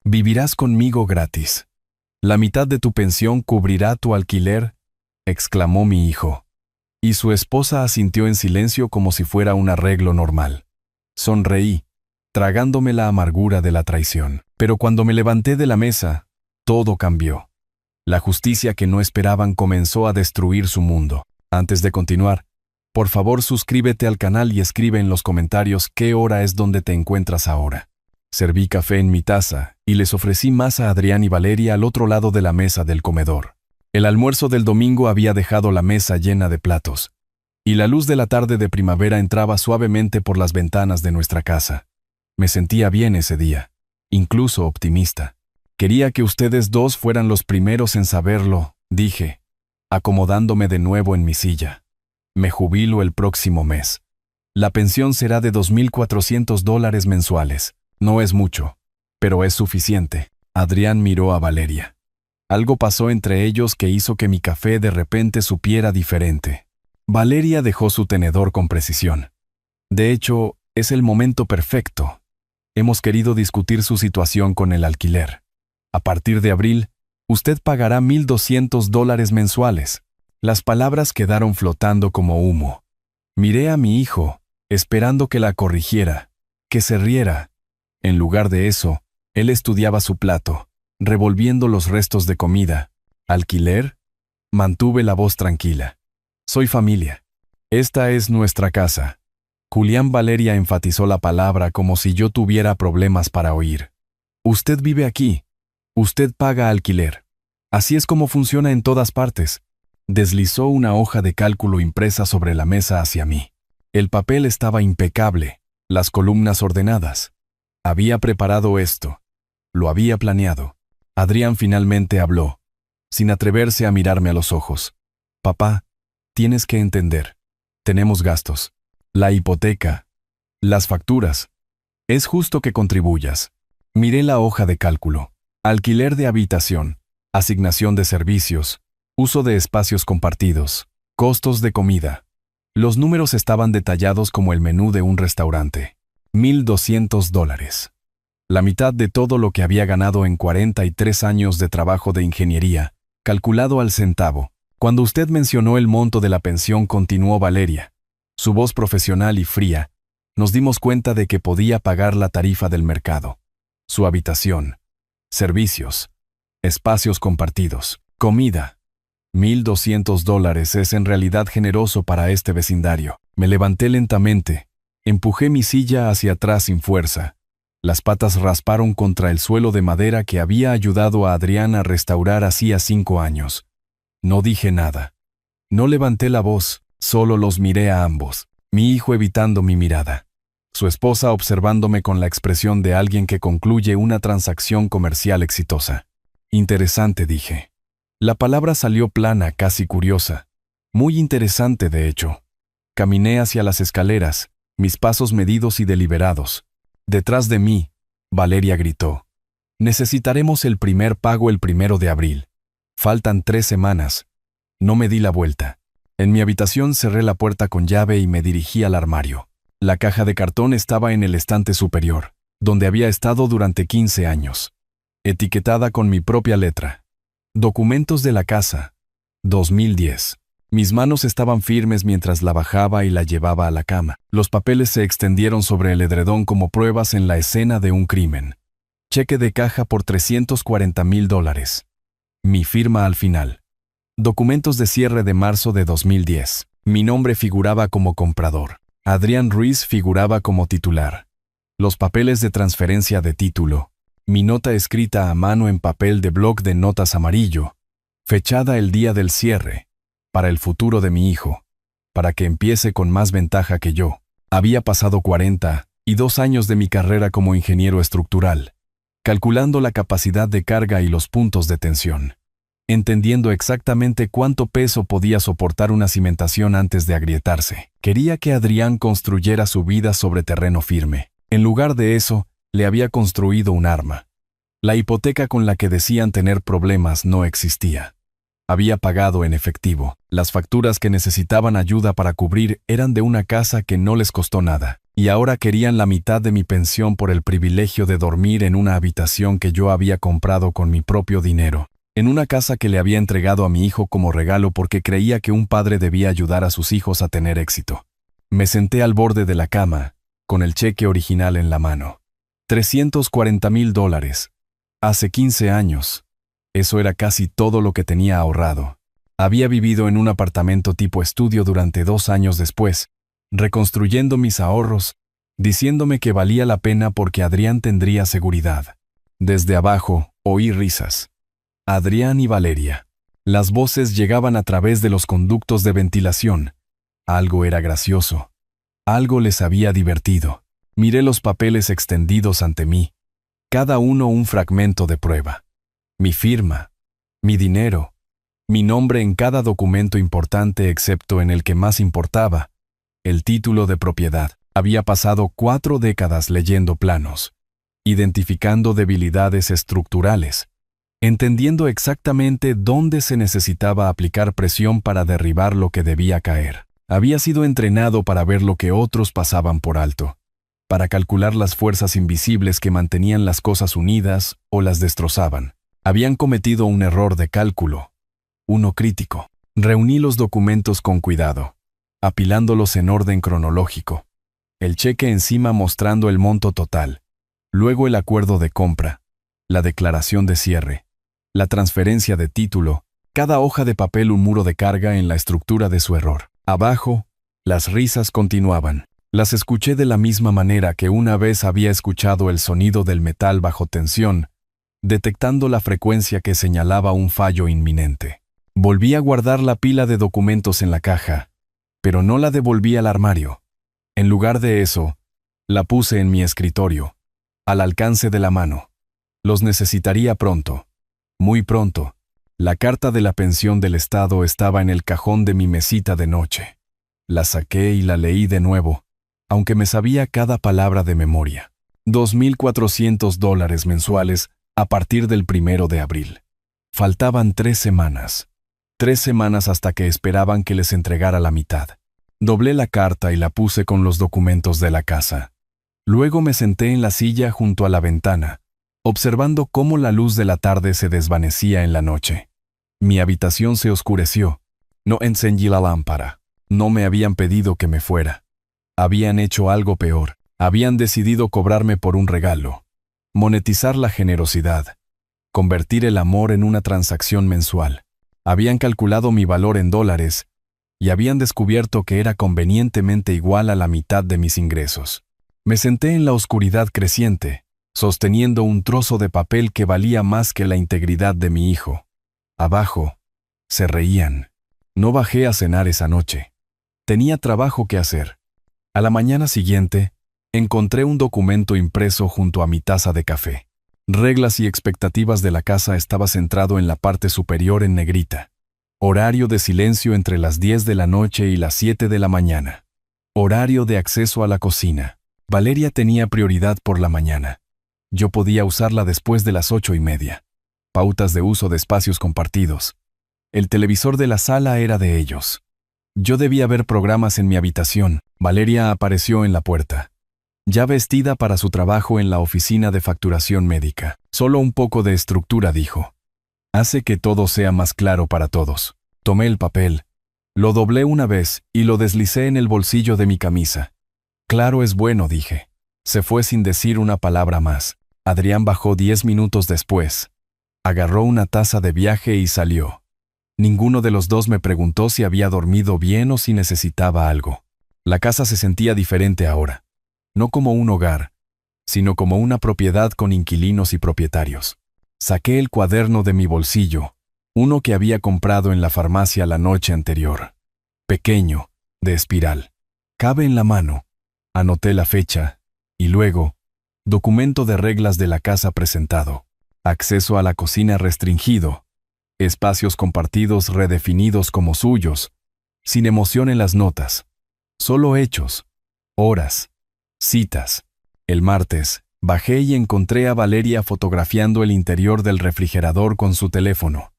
Vivirás conmigo gratis. La mitad de tu pensión cubrirá tu alquiler, exclamó mi hijo. Y su esposa asintió en silencio como si fuera un arreglo normal. Sonreí, tragándome la amargura de la traición. Pero cuando me levanté de la mesa, todo cambió. La justicia que no esperaban comenzó a destruir su mundo. Antes de continuar, por favor suscríbete al canal y escribe en los comentarios qué hora es donde te encuentras ahora. Serví café en mi taza y les ofrecí más a Adrián y Valeria al otro lado de la mesa del comedor. El almuerzo del domingo había dejado la mesa llena de platos, y la luz de la tarde de primavera entraba suavemente por las ventanas de nuestra casa. Me sentía bien ese día, incluso optimista. Quería que ustedes dos fueran los primeros en saberlo, dije, acomodándome de nuevo en mi silla. Me jubilo el próximo mes. La pensión será de $2,400 mensuales. No es mucho, pero es suficiente. Adrián miró a Valeria. Algo pasó entre ellos que hizo que mi café de repente supiera diferente. Valeria dejó su tenedor con precisión. De hecho, es el momento perfecto. Hemos querido discutir su situación con el alquiler. A partir de abril, usted pagará $1,200 mensuales. Las palabras quedaron flotando como humo. Miré a mi hijo, esperando que la corrigiera, que se riera. En lugar de eso, él estudiaba su plato, revolviendo los restos de comida. ¿Alquiler? Mantuve la voz tranquila. Soy familia. Esta es nuestra casa. Julián Valeria enfatizó la palabra como si yo tuviera problemas para oír. Usted vive aquí. Usted paga alquiler. Así es como funciona en todas partes. Deslizó una hoja de cálculo impresa sobre la mesa hacia mí. El papel estaba impecable, las columnas ordenadas. Había preparado esto. Lo había planeado. Adrián finalmente habló, sin atreverse a mirarme a los ojos. Papá, tienes que entender. Tenemos gastos. La hipoteca. Las facturas. Es justo que contribuyas. Miré la hoja de cálculo. Alquiler de habitación. Asignación de servicios. Uso de espacios compartidos. Costos de comida. Los números estaban detallados como el menú de un restaurante. $1,200. La mitad de todo lo que había ganado en 43 años de trabajo de ingeniería, calculado al centavo. Cuando usted mencionó el monto de la pensión, continuó Valeria, su voz profesional y fría, nos dimos cuenta de que podía pagar la tarifa del mercado. Su habitación, servicios, espacios compartidos, comida. $1,200 es en realidad generoso para este vecindario. Me levanté lentamente, empujé mi silla hacia atrás sin fuerza. Las patas rasparon contra el suelo de madera que había ayudado a Adrián a restaurar hacía 5 años. No dije nada. No levanté la voz, solo los miré a ambos, mi hijo evitando mi mirada. Su esposa observándome con la expresión de alguien que concluye una transacción comercial exitosa. Interesante, dije. La palabra salió plana, casi curiosa. Muy interesante, de hecho. Caminé hacia las escaleras, mis pasos medidos y deliberados. Detrás de mí, Valeria gritó. Necesitaremos el primer pago el 1 de abril. Faltan 3 semanas. No me di la vuelta. En mi habitación cerré la puerta con llave y me dirigí al armario. La caja de cartón estaba en el estante superior, donde había estado durante 15 años. Etiquetada con mi propia letra. Documentos de la casa. 2010. Mis manos estaban firmes mientras la bajaba y la llevaba a la cama. Los papeles se extendieron sobre el edredón como pruebas en la escena de un crimen. Cheque de caja por $340,000. Mi firma al final. Documentos de cierre de marzo de 2010. Mi nombre figuraba como comprador. Adrián Ruiz figuraba como titular. Los papeles de transferencia de título. Mi nota escrita a mano en papel de bloc de notas amarillo. Fechada el día del cierre. Para el futuro de mi hijo. Para que empiece con más ventaja que yo. Había pasado 42 años de mi carrera como ingeniero estructural. Calculando la capacidad de carga y los puntos de tensión. Entendiendo exactamente cuánto peso podía soportar una cimentación antes de agrietarse. Quería que Adrián construyera su vida sobre terreno firme. En lugar de eso, le había construido un arma. La hipoteca con la que decían tener problemas no existía. Había pagado en efectivo. Las facturas que necesitaban ayuda para cubrir eran de una casa que no les costó nada. Y ahora querían la mitad de mi pensión por el privilegio de dormir en una habitación que yo había comprado con mi propio dinero, en una casa que le había entregado a mi hijo como regalo porque creía que un padre debía ayudar a sus hijos a tener éxito. Me senté al borde de la cama, con el cheque original en la mano. $340,000. Hace 15 años. Eso era casi todo lo que tenía ahorrado. Había vivido en un apartamento tipo estudio durante 2 años después, reconstruyendo mis ahorros, diciéndome que valía la pena porque Adrián tendría seguridad. Desde abajo, oí risas. Adrián y Valeria. Las voces llegaban a través de los conductos de ventilación. Algo era gracioso. Algo les había divertido. Miré los papeles extendidos ante mí, cada uno un fragmento de prueba. Mi firma, mi dinero, mi nombre en cada documento importante excepto en el que más importaba, el título de propiedad. Había pasado 4 décadas leyendo planos, identificando debilidades estructurales, entendiendo exactamente dónde se necesitaba aplicar presión para derribar lo que debía caer. Había sido entrenado para ver lo que otros pasaban por alto, para calcular las fuerzas invisibles que mantenían las cosas unidas o las destrozaban. Habían cometido un error de cálculo, uno crítico. Reuní los documentos con cuidado, apilándolos en orden cronológico. El cheque encima mostrando el monto total, luego el acuerdo de compra, la declaración de cierre, la transferencia de título, cada hoja de papel un muro de carga en la estructura de su error. Abajo, las risas continuaban. Las escuché de la misma manera que una vez había escuchado el sonido del metal bajo tensión, detectando la frecuencia que señalaba un fallo inminente. Volví a guardar la pila de documentos en la caja, pero no la devolví al armario. En lugar de eso, la puse en mi escritorio, al alcance de la mano. Los necesitaría pronto, muy pronto. La carta de la pensión del Estado estaba en el cajón de mi mesita de noche. La saqué y la leí de nuevo, aunque me sabía cada palabra de memoria. $2,400 mensuales a partir del 1 de abril. Faltaban 3 semanas. 3 semanas hasta que esperaban que les entregara la mitad. Doblé la carta y la puse con los documentos de la casa. Luego me senté en la silla junto a la ventana, observando cómo la luz de la tarde se desvanecía en la noche. Mi habitación se oscureció. No encendí la lámpara. No me habían pedido que me fuera. Habían hecho algo peor. Habían decidido cobrarme por un regalo. Monetizar la generosidad. Convertir el amor en una transacción mensual. Habían calculado mi valor en dólares y habían descubierto que era convenientemente igual a la mitad de mis ingresos. Me senté en la oscuridad creciente, sosteniendo un trozo de papel que valía más que la integridad de mi hijo. Abajo, se reían. No bajé a cenar esa noche. Tenía trabajo que hacer. A la mañana siguiente, encontré un documento impreso junto a mi taza de café. Reglas y expectativas de la casa estaba centrado en la parte superior en negrita. Horario de silencio entre las 10 de la noche y las 7 de la mañana. Horario de acceso a la cocina. Valeria tenía prioridad por la mañana. Yo podía usarla después de las 8:30. Pautas de uso de espacios compartidos. El televisor de la sala era de ellos. Yo debía ver programas en mi habitación. Valeria apareció en la puerta, ya vestida para su trabajo en la oficina de facturación médica. Solo un poco de estructura, dijo. Hace que todo sea más claro para todos. Tomé el papel, lo doblé una vez y lo deslicé en el bolsillo de mi camisa. Claro es bueno, dije. Se fue sin decir una palabra más. Adrián bajó 10 minutos después. Agarró una taza de viaje y salió. Ninguno de los dos me preguntó si había dormido bien o si necesitaba algo. La casa se sentía diferente ahora. No como un hogar, sino como una propiedad con inquilinos y propietarios. Saqué el cuaderno de mi bolsillo, uno que había comprado en la farmacia la noche anterior. Pequeño, de espiral. Cabe en la mano. Anoté la fecha, y luego, documento de reglas de la casa presentado. Acceso a la cocina restringido. Espacios compartidos redefinidos como suyos. Sin emoción en las notas. Solo hechos. Horas. Citas. El martes, bajé y encontré a Valeria fotografiando el interior del refrigerador con su teléfono.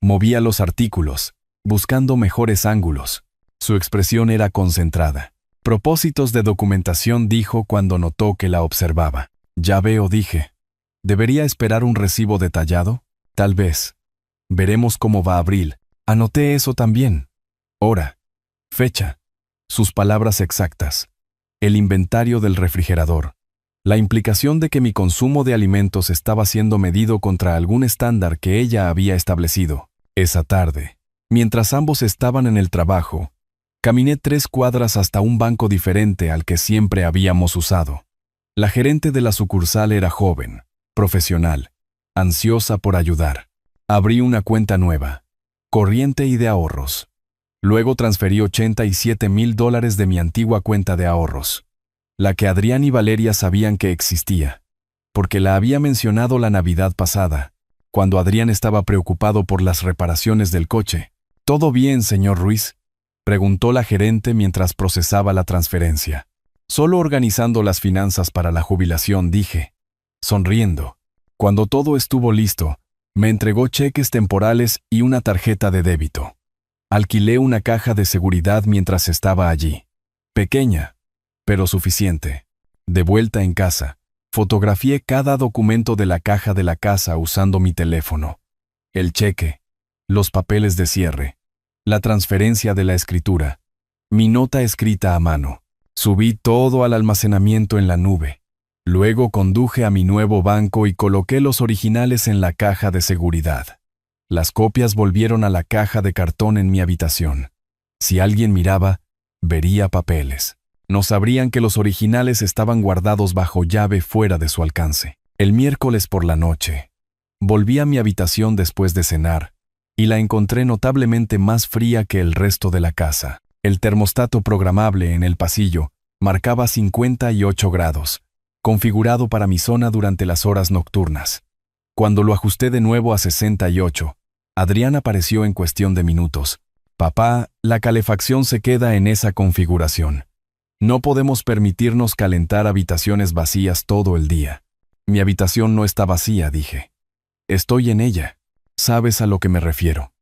Movía los artículos, buscando mejores ángulos. Su expresión era concentrada. Propósitos de documentación, dijo cuando notó que la observaba. Ya veo, dije. ¿Debería esperar un recibo detallado? Tal vez. Veremos cómo va abril. Anoté eso también. Hora. Fecha. Sus palabras exactas. El inventario del refrigerador. La implicación de que mi consumo de alimentos estaba siendo medido contra algún estándar que ella había establecido. Esa tarde, mientras ambos estaban en el trabajo, caminé 3 cuadras hasta un banco diferente al que siempre habíamos usado. La gerente de la sucursal era joven, profesional, ansiosa por ayudar. Abrí una cuenta nueva, corriente y de ahorros. Luego transferí $87,000 de mi antigua cuenta de ahorros, la que Adrián y Valeria sabían que existía, porque la había mencionado la Navidad pasada, cuando Adrián estaba preocupado por las reparaciones del coche. ¿Todo bien, señor Ruiz?, preguntó la gerente mientras procesaba la transferencia. Solo organizando las finanzas para la jubilación, dije, sonriendo. Cuando todo estuvo listo, me entregó cheques temporales y una tarjeta de débito. Alquilé una caja de seguridad mientras estaba allí. Pequeña, pero suficiente. De vuelta en casa, fotografié cada documento de la caja de la casa usando mi teléfono. El cheque, los papeles de cierre, la transferencia de la escritura, mi nota escrita a mano. Subí todo al almacenamiento en la nube. Luego conduje a mi nuevo banco y coloqué los originales en la caja de seguridad. Las copias volvieron a la caja de cartón en mi habitación. Si alguien miraba, vería papeles. No sabrían que los originales estaban guardados bajo llave fuera de su alcance. El miércoles por la noche, volví a mi habitación después de cenar y la encontré notablemente más fría que el resto de la casa. El termostato programable en el pasillo marcaba 58 grados, configurado para mi zona durante las horas nocturnas. Cuando lo ajusté de nuevo a 68, Adrián apareció en cuestión de minutos. Papá, la calefacción se queda en esa configuración. No podemos permitirnos calentar habitaciones vacías todo el día. Mi habitación no está vacía, dije. Estoy en ella. Sabes a lo que me refiero.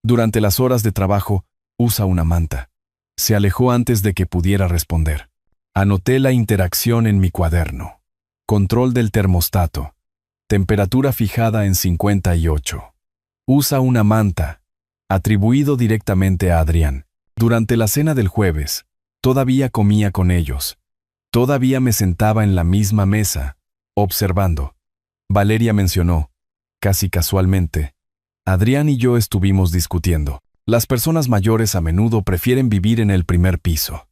Durante las horas de trabajo, usa una manta. Se alejó antes de que pudiera responder. Anoté la interacción en mi cuaderno. Control del termostato. Temperatura fijada en 58. Usa una manta. Atribuido directamente a Adrián. Durante la cena del jueves, todavía comía con ellos. Todavía me sentaba en la misma mesa, observando. Valeria mencionó, casi casualmente, Adrián y yo estuvimos discutiendo. Las personas mayores a menudo prefieren vivir en el primer piso.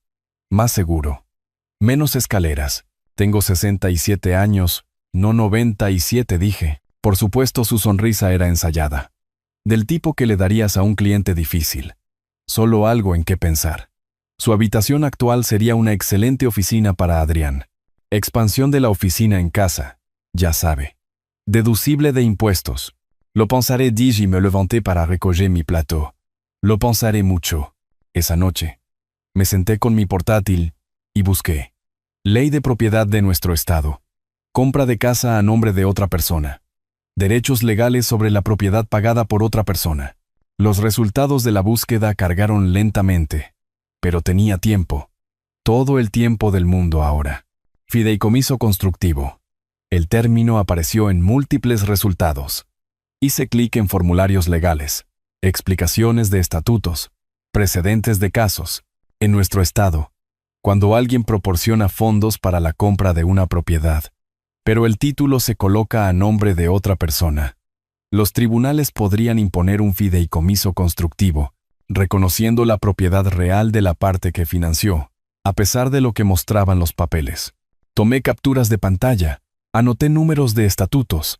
Más seguro. Menos escaleras. Tengo 67 años, no 97, dije. Por supuesto, su sonrisa era ensayada. Del tipo que le darías a un cliente difícil. Solo algo en qué pensar. Su habitación actual sería una excelente oficina para Adrián. Expansión de la oficina en casa, ya sabe. Deducible de impuestos. Lo pensaré, dije y me levanté para recoger mi plato. Lo pensaré mucho. Esa noche, me senté con mi portátil y busqué. Ley de propiedad de nuestro estado. Compra de casa a nombre de otra persona. Derechos legales sobre la propiedad pagada por otra persona. Los resultados de la búsqueda cargaron lentamente. Pero tenía tiempo. Todo el tiempo del mundo ahora. Fideicomiso constructivo. El término apareció en múltiples resultados. Hice clic en formularios legales, explicaciones de estatutos, precedentes de casos. En nuestro estado, cuando alguien proporciona fondos para la compra de una propiedad, pero el título se coloca a nombre de otra persona, los tribunales podrían imponer un fideicomiso constructivo, reconociendo la propiedad real de la parte que financió, a pesar de lo que mostraban los papeles. Tomé capturas de pantalla, anoté números de estatutos,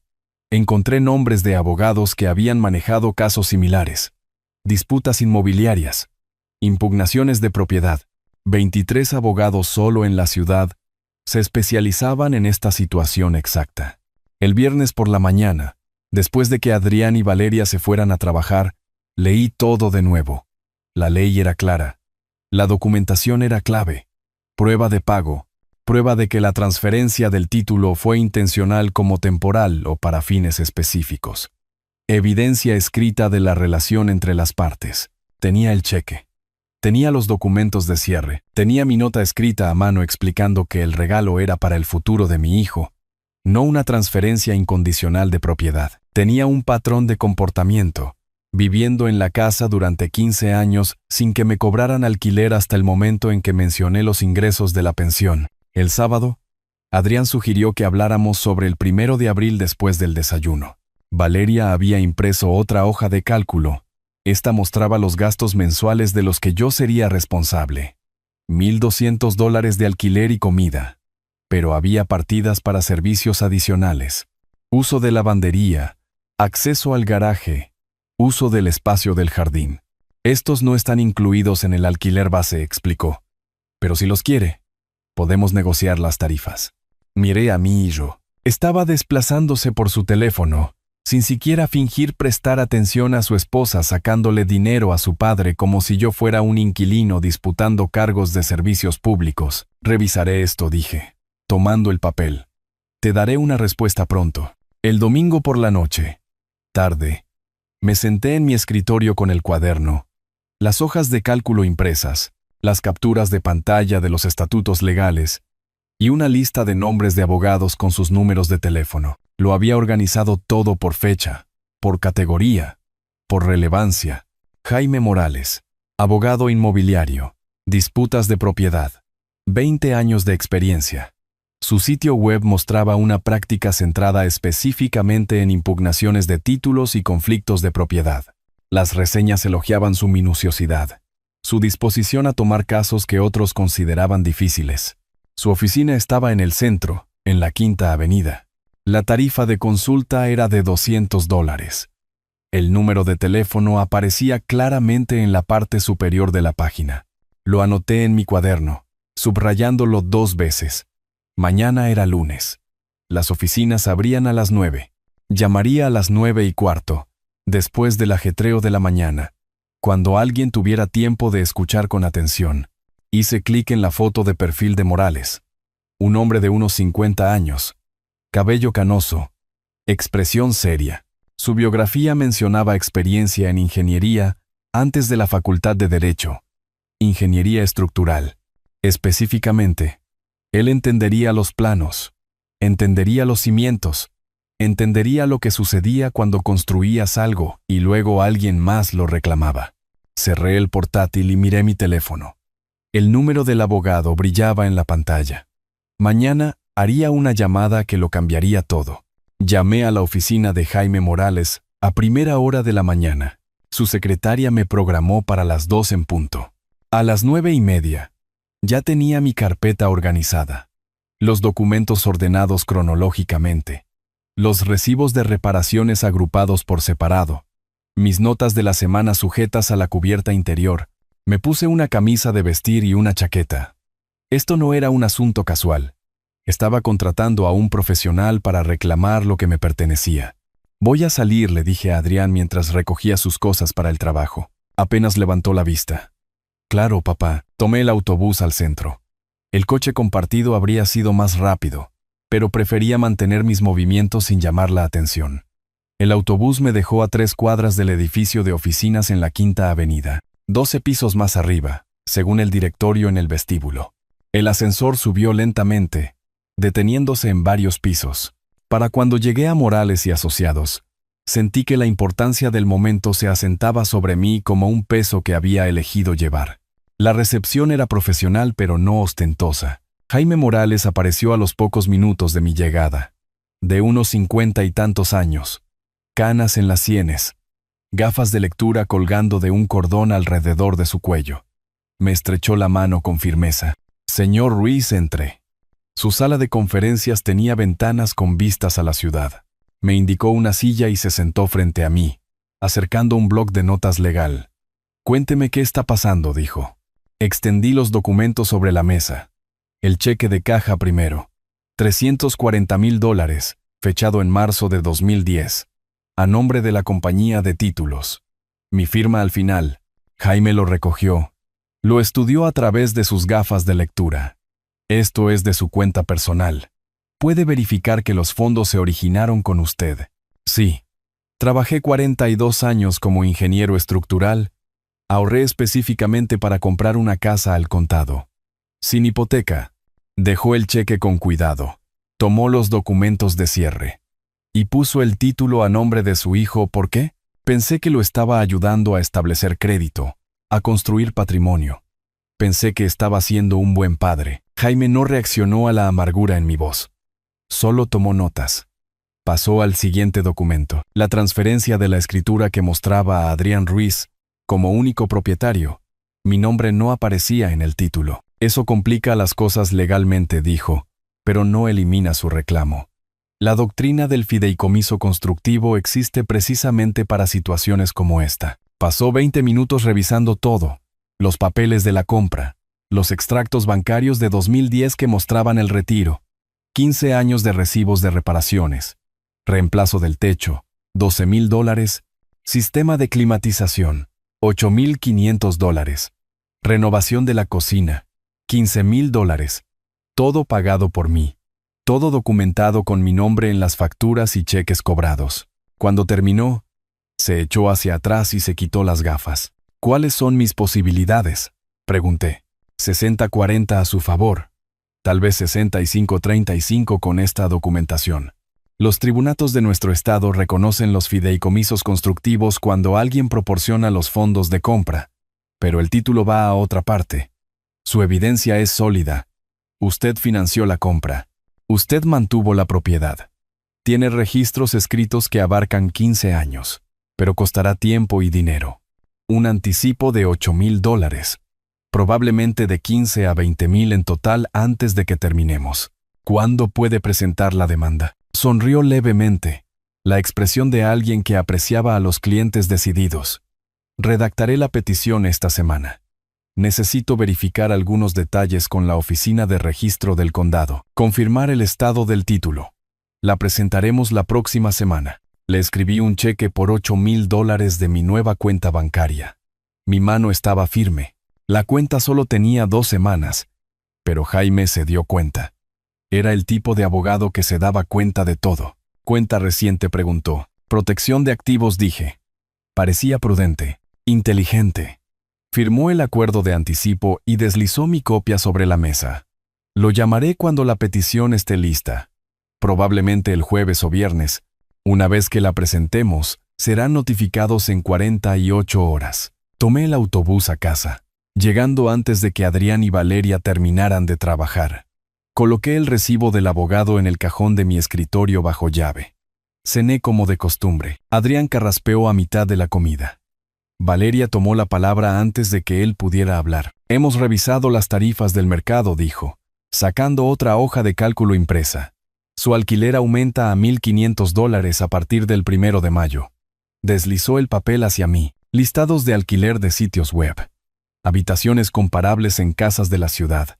encontré nombres de abogados que habían manejado casos similares, disputas inmobiliarias, impugnaciones de propiedad. 23 abogados solo en la ciudad se especializaban en esta situación exacta. El viernes por la mañana, después de que Adrián y Valeria se fueran a trabajar, leí todo de nuevo. La ley era clara. La documentación era clave. Prueba de pago. Prueba de que la transferencia del título fue intencional como temporal o para fines específicos. Evidencia escrita de la relación entre las partes. Tenía el cheque. Tenía los documentos de cierre. Tenía mi nota escrita a mano explicando que el regalo era para el futuro de mi hijo, no una transferencia incondicional de propiedad. Tenía un patrón de comportamiento, viviendo en la casa durante 15 años sin que me cobraran alquiler hasta el momento en que mencioné los ingresos de la pensión. El sábado, Adrián sugirió que habláramos sobre el 1 de abril después del desayuno. Valeria había impreso otra hoja de cálculo. Esta mostraba los gastos mensuales de los que yo sería responsable. $1,200 de alquiler y comida. Pero había partidas para servicios adicionales. Uso de lavandería, acceso al garaje, uso del espacio del jardín. Estos no están incluidos en el alquiler base, explicó. Pero si los quiere, podemos negociar las tarifas. Miré a mi hijo. Estaba desplazándose por su teléfono, sin siquiera fingir prestar atención a su esposa, sacándole dinero a su padre como si yo fuera un inquilino disputando cargos de servicios públicos. Revisaré esto, dije, tomando el papel. Te daré una respuesta pronto. El domingo por la noche, tarde, me senté en mi escritorio con el cuaderno, las hojas de cálculo impresas, las capturas de pantalla de los estatutos legales y una lista de nombres de abogados con sus números de teléfono. Lo había organizado todo por fecha, por categoría, por relevancia. Jaime Morales, abogado inmobiliario, disputas de propiedad, 20 años de experiencia. Su sitio web mostraba una práctica centrada específicamente en impugnaciones de títulos y conflictos de propiedad. Las reseñas elogiaban su minuciosidad, su disposición a tomar casos que otros consideraban difíciles. Su oficina estaba en el centro, en la Quinta Avenida. La tarifa de consulta era de $200. El número de teléfono aparecía claramente en la parte superior de la página. Lo anoté en mi cuaderno, subrayándolo 2 veces. Mañana era lunes. Las oficinas abrían a las 9. Llamaría a las 9:15, después del ajetreo de la mañana, cuando alguien tuviera tiempo de escuchar con atención. Hice clic en la foto de perfil de Morales. Un hombre de unos 50 años. Cabello canoso. Expresión seria. Su biografía mencionaba experiencia en ingeniería antes de la Facultad de Derecho. Ingeniería estructural. Específicamente, él entendería los planos, entendería los cimientos, entendería lo que sucedía cuando construías algo y luego alguien más lo reclamaba. Cerré el portátil y miré mi teléfono. El número del abogado brillaba en la pantalla. Mañana haría una llamada que lo cambiaría todo. Llamé a la oficina de Jaime Morales a primera hora de la mañana. Su secretaria me programó para las 2 en punto. A las 9:30, ya tenía mi carpeta organizada. Los documentos ordenados cronológicamente. Los recibos de reparaciones agrupados por separado. Mis notas de la semana sujetas a la cubierta interior. Me puse una camisa de vestir y una chaqueta. Esto no era un asunto casual. Estaba contratando a un profesional para reclamar lo que me pertenecía. Voy a salir, le dije a Adrián mientras recogía sus cosas para el trabajo. Apenas levantó la vista. Claro, papá. Tomé el autobús al centro. El coche compartido habría sido más rápido, pero prefería mantener mis movimientos sin llamar la atención. El autobús me dejó a 3 cuadras del edificio de oficinas en la Quinta Avenida, 12 pisos más arriba, según el directorio en el vestíbulo. El ascensor subió lentamente, deteniéndose en varios pisos. Para cuando llegué a Morales y Asociados, sentí que la importancia del momento se asentaba sobre mí como un peso que había elegido llevar. La recepción era profesional pero no ostentosa. Jaime Morales apareció a los pocos minutos de mi llegada. De unos 50 y tantos años, canas en las sienes, gafas de lectura colgando de un cordón alrededor de su cuello. Me estrechó la mano con firmeza. Señor Ruiz, entré. Su sala de conferencias tenía ventanas con vistas a la ciudad. Me indicó una silla y se sentó frente a mí, acercando un bloc de notas legal. Cuénteme qué está pasando, dijo. Extendí los documentos sobre la mesa. El cheque de caja primero. $340,000, fechado en marzo de 2010. A nombre de la compañía de títulos. Mi firma al final. Jaime lo recogió. Lo estudió a través de sus gafas de lectura. Esto es de su cuenta personal. ¿Puede verificar que los fondos se originaron con usted? Sí. Trabajé 42 años como ingeniero estructural. Ahorré específicamente para comprar una casa al contado. Sin hipoteca. Dejó el cheque con cuidado. Tomó los documentos de cierre. Y puso el título a nombre de su hijo. ¿Por qué? Pensé que lo estaba ayudando a establecer crédito, a construir patrimonio. Pensé que estaba siendo un buen padre. Jaime no reaccionó a la amargura en mi voz. Solo tomó notas. Pasó al siguiente documento, la transferencia de la escritura que mostraba a Adrián Ruiz como único propietario. Mi nombre no aparecía en el título. Eso complica las cosas legalmente, dijo, pero no elimina su reclamo. La doctrina del fideicomiso constructivo existe precisamente para situaciones como esta. Pasó 20 minutos revisando todo, los papeles de la compra, los extractos bancarios de 2010 que mostraban el retiro, 15 años de recibos de reparaciones, reemplazo del techo, $12,000, sistema de climatización, $8,500, renovación de la cocina, $15,000, todo pagado por mí, todo documentado con mi nombre en las facturas y cheques cobrados. Cuando terminó, se echó hacia atrás y se quitó las gafas. ¿Cuáles son mis posibilidades?, pregunté. 60-40 a su favor, tal vez 65-35 con esta documentación. Los tribunatos de nuestro estado reconocen los fideicomisos constructivos cuando alguien proporciona los fondos de compra, pero el título va a otra parte. Su evidencia es sólida. Usted financió la compra. Usted mantuvo la propiedad. Tiene registros escritos que abarcan 15 años, pero costará tiempo y dinero. Un anticipo de $8,000, probablemente de 15 a 20,000 en total antes de que terminemos. ¿Cuándo puede presentar la demanda? Sonrió levemente, la expresión de alguien que apreciaba a los clientes decididos. Redactaré la petición esta semana. Necesito verificar algunos detalles con la oficina de registro del condado. Confirmar el estado del título. La presentaremos la próxima semana. Le escribí un cheque por $8,000 de mi nueva cuenta bancaria. Mi mano estaba firme. La cuenta solo tenía 2 semanas, pero Jaime se dio cuenta. Era el tipo de abogado que se daba cuenta de todo. ¿Cuenta reciente?, preguntó. Protección de activos, dije. Parecía prudente, inteligente. Firmó el acuerdo de anticipo y deslizó mi copia sobre la mesa. Lo llamaré cuando la petición esté lista. Probablemente el jueves o viernes. Una vez que la presentemos, serán notificados en 48 horas. Tomé el autobús a casa, llegando antes de que Adrián y Valeria terminaran de trabajar. Coloqué el recibo del abogado en el cajón de mi escritorio bajo llave. Cené como de costumbre. Adrián carraspeó a mitad de la comida. Valeria tomó la palabra antes de que él pudiera hablar. Hemos revisado las tarifas del mercado, dijo, sacando otra hoja de cálculo impresa. Su alquiler aumenta a $1,500 a partir del 1 de mayo. Deslizó el papel hacia mí. Listados de alquiler de sitios web. Habitaciones comparables en casas de la ciudad.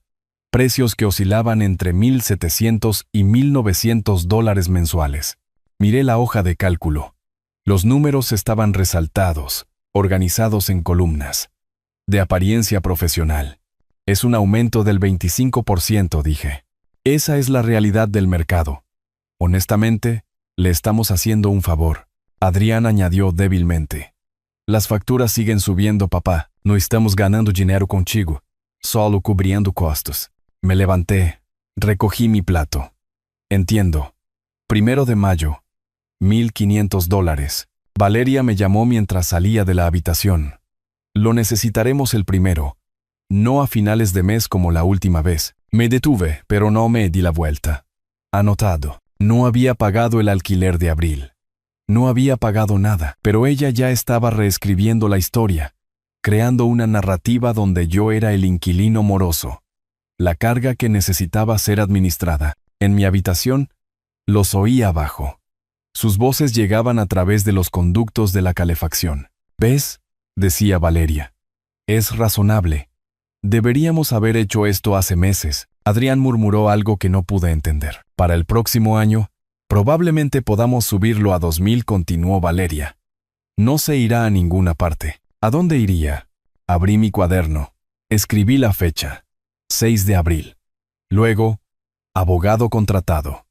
Precios que oscilaban entre $1,700 y $1,900 mensuales. Miré la hoja de cálculo. Los números estaban resaltados, organizados en columnas. De apariencia profesional. Es un aumento del 25%, dije. Esa es la realidad del mercado. Honestamente, le estamos haciendo un favor. Adrián añadió débilmente. Las facturas siguen subiendo, papá. No estamos ganando dinero contigo, solo cubriendo costos. Me levanté, recogí mi plato. Entiendo. 1 de mayo, $1,500. Valeria me llamó mientras salía de la habitación. Lo necesitaremos el 1, no a finales de mes como la última vez. Me detuve, pero no me di la vuelta. Anotado. No había pagado el alquiler de abril. No había pagado nada, pero ella ya estaba reescribiendo la historia, creando una narrativa donde yo era el inquilino moroso, la carga que necesitaba ser administrada. En mi habitación, los oí abajo. Sus voces llegaban a través de los conductos de la calefacción. ¿Ves?, decía Valeria. Es razonable. Deberíamos haber hecho esto hace meses. Adrián murmuró algo que no pude entender. Para el próximo año, probablemente podamos subirlo a 2,000, continuó Valeria. No se irá a ninguna parte. ¿A dónde iría? Abrí mi cuaderno. Escribí la fecha. 6 de abril. Luego, abogado contratado.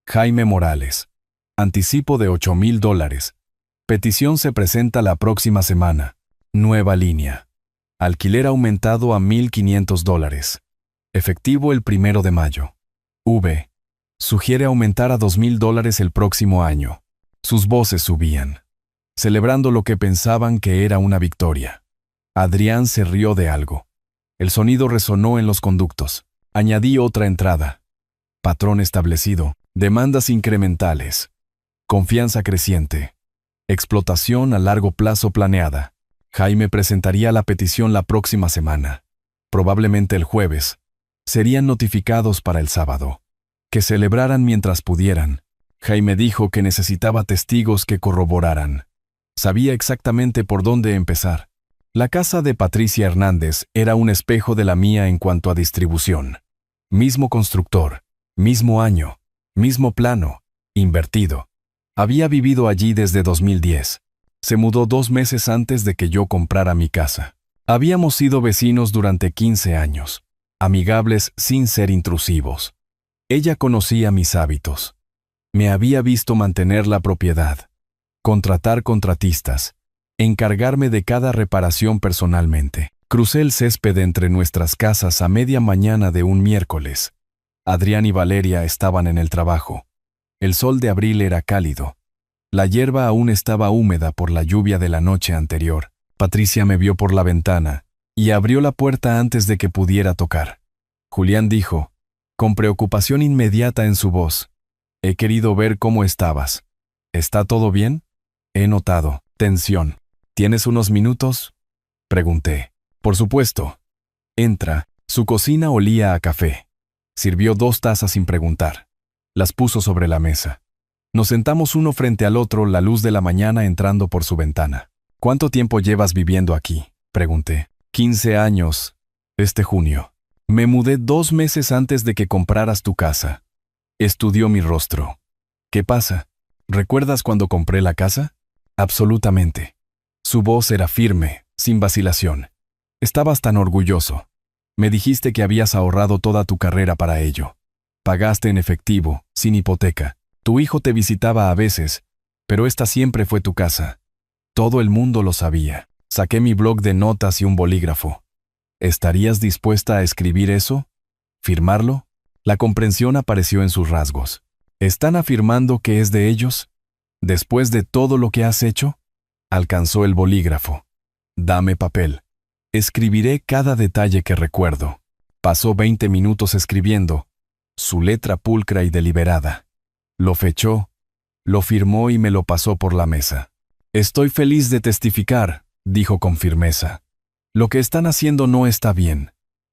Jaime Morales. Anticipo de $8,000. Petición se presenta la próxima semana. Nueva línea. Alquiler aumentado a $1,500. Efectivo el 1 de mayo. V. Sugiere aumentar a $2,000 el próximo año. Sus voces subían, celebrando lo que pensaban que era una victoria. Adrián se rió de algo. El sonido resonó en los conductos. Añadí otra entrada. Patrón establecido. Demandas incrementales. Confianza creciente. Explotación a largo plazo planeada. Jaime presentaría la petición la próxima semana. Probablemente el jueves. Serían notificados para el sábado. Que celebraran mientras pudieran. Jaime dijo que necesitaba testigos que corroboraran. Sabía exactamente por dónde empezar. La casa de Patricia Hernández era un espejo de la mía en cuanto a distribución. Mismo constructor, mismo año, mismo plano, invertido. Había vivido allí desde 2010. Se mudó 2 meses antes de que yo comprara mi casa. Habíamos sido vecinos durante 15 años, amigables sin ser intrusivos. Ella conocía mis hábitos. Me había visto mantener la propiedad, contratar contratistas, encargarme de cada reparación personalmente. Crucé el césped entre nuestras casas a media mañana de un miércoles. Adrián y Valeria estaban en el trabajo. El sol de abril era cálido. La hierba aún estaba húmeda por la lluvia de la noche anterior. Patricia me vio por la ventana y abrió la puerta antes de que pudiera tocar. Julián dijo, con preocupación inmediata en su voz, «He querido ver cómo estabas. ¿Está todo bien?» He notado tensión. ¿Tienes unos minutos?, pregunté. Por supuesto. Entra. Su cocina olía a café. Sirvió 2 tazas sin preguntar. Las puso sobre la mesa. Nos sentamos uno frente al otro, la luz de la mañana entrando por su ventana. ¿Cuánto tiempo llevas viviendo aquí?, pregunté. 15 años. Este junio. Me mudé 2 meses antes de que compraras tu casa. Estudió mi rostro. ¿Qué pasa? ¿Recuerdas cuando compré la casa? Absolutamente. Su voz era firme, sin vacilación. Estabas tan orgulloso. Me dijiste que habías ahorrado toda tu carrera para ello. Pagaste en efectivo, sin hipoteca. Tu hijo te visitaba a veces, pero esta siempre fue tu casa. Todo el mundo lo sabía. Saqué mi blog de notas y un bolígrafo. ¿Estarías dispuesta a escribir eso? ¿Firmarlo? La comprensión apareció en sus rasgos. ¿Están afirmando que es de ellos? ¿Después de todo lo que has hecho? Alcanzó el bolígrafo. Dame papel. Escribiré cada detalle que recuerdo. Pasó 20 minutos escribiendo, su letra pulcra y deliberada. Lo fechó, lo firmó y me lo pasó por la mesa. Estoy feliz de testificar, dijo con firmeza. Lo que están haciendo no está bien.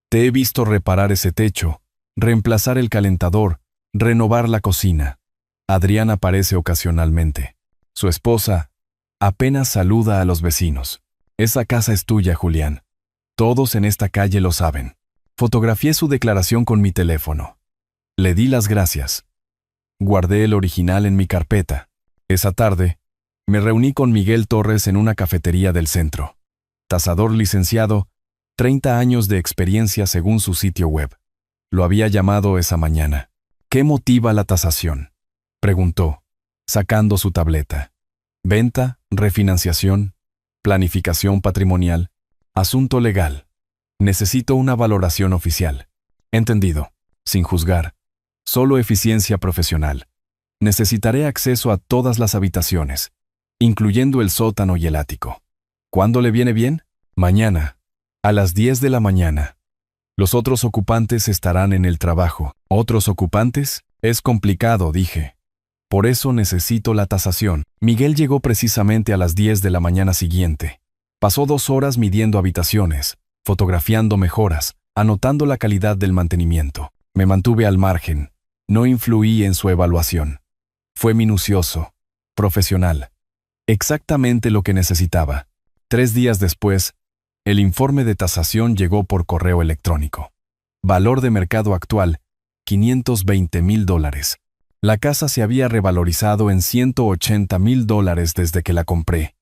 Te he visto reparar ese techo, reemplazar el calentador, renovar la cocina. Adrián aparece ocasionalmente. Su esposa apenas saluda a los vecinos. Esa casa es tuya, Julián. Todos en esta calle lo saben. Fotografié su declaración con mi teléfono. Le di las gracias. Guardé el original en mi carpeta. Esa tarde, me reuní con Miguel Torres en una cafetería del centro. Tasador licenciado, 30 años de experiencia según su sitio web. Lo había llamado esa mañana. ¿Qué motiva la tasación?, preguntó, sacando su tableta. Venta, refinanciación, planificación patrimonial, asunto legal. Necesito una valoración oficial. Entendido. Sin juzgar. Solo eficiencia profesional. Necesitaré acceso a todas las habitaciones, incluyendo el sótano y el ático. ¿Cuándo le viene bien? Mañana, a las 10 de la mañana. Los otros ocupantes estarán en el trabajo. ¿Otros ocupantes? Es complicado, dije. Por eso necesito la tasación. Miguel llegó precisamente a las 10 de la mañana siguiente. Pasó 2 horas midiendo habitaciones, fotografiando mejoras, anotando la calidad del mantenimiento. Me mantuve al margen. No influí en su evaluación. Fue minucioso, profesional. Exactamente lo que necesitaba. 3 días después, el informe de tasación llegó por correo electrónico. Valor de mercado actual, $520,000. La casa se había revalorizado en $180,000 desde que la compré.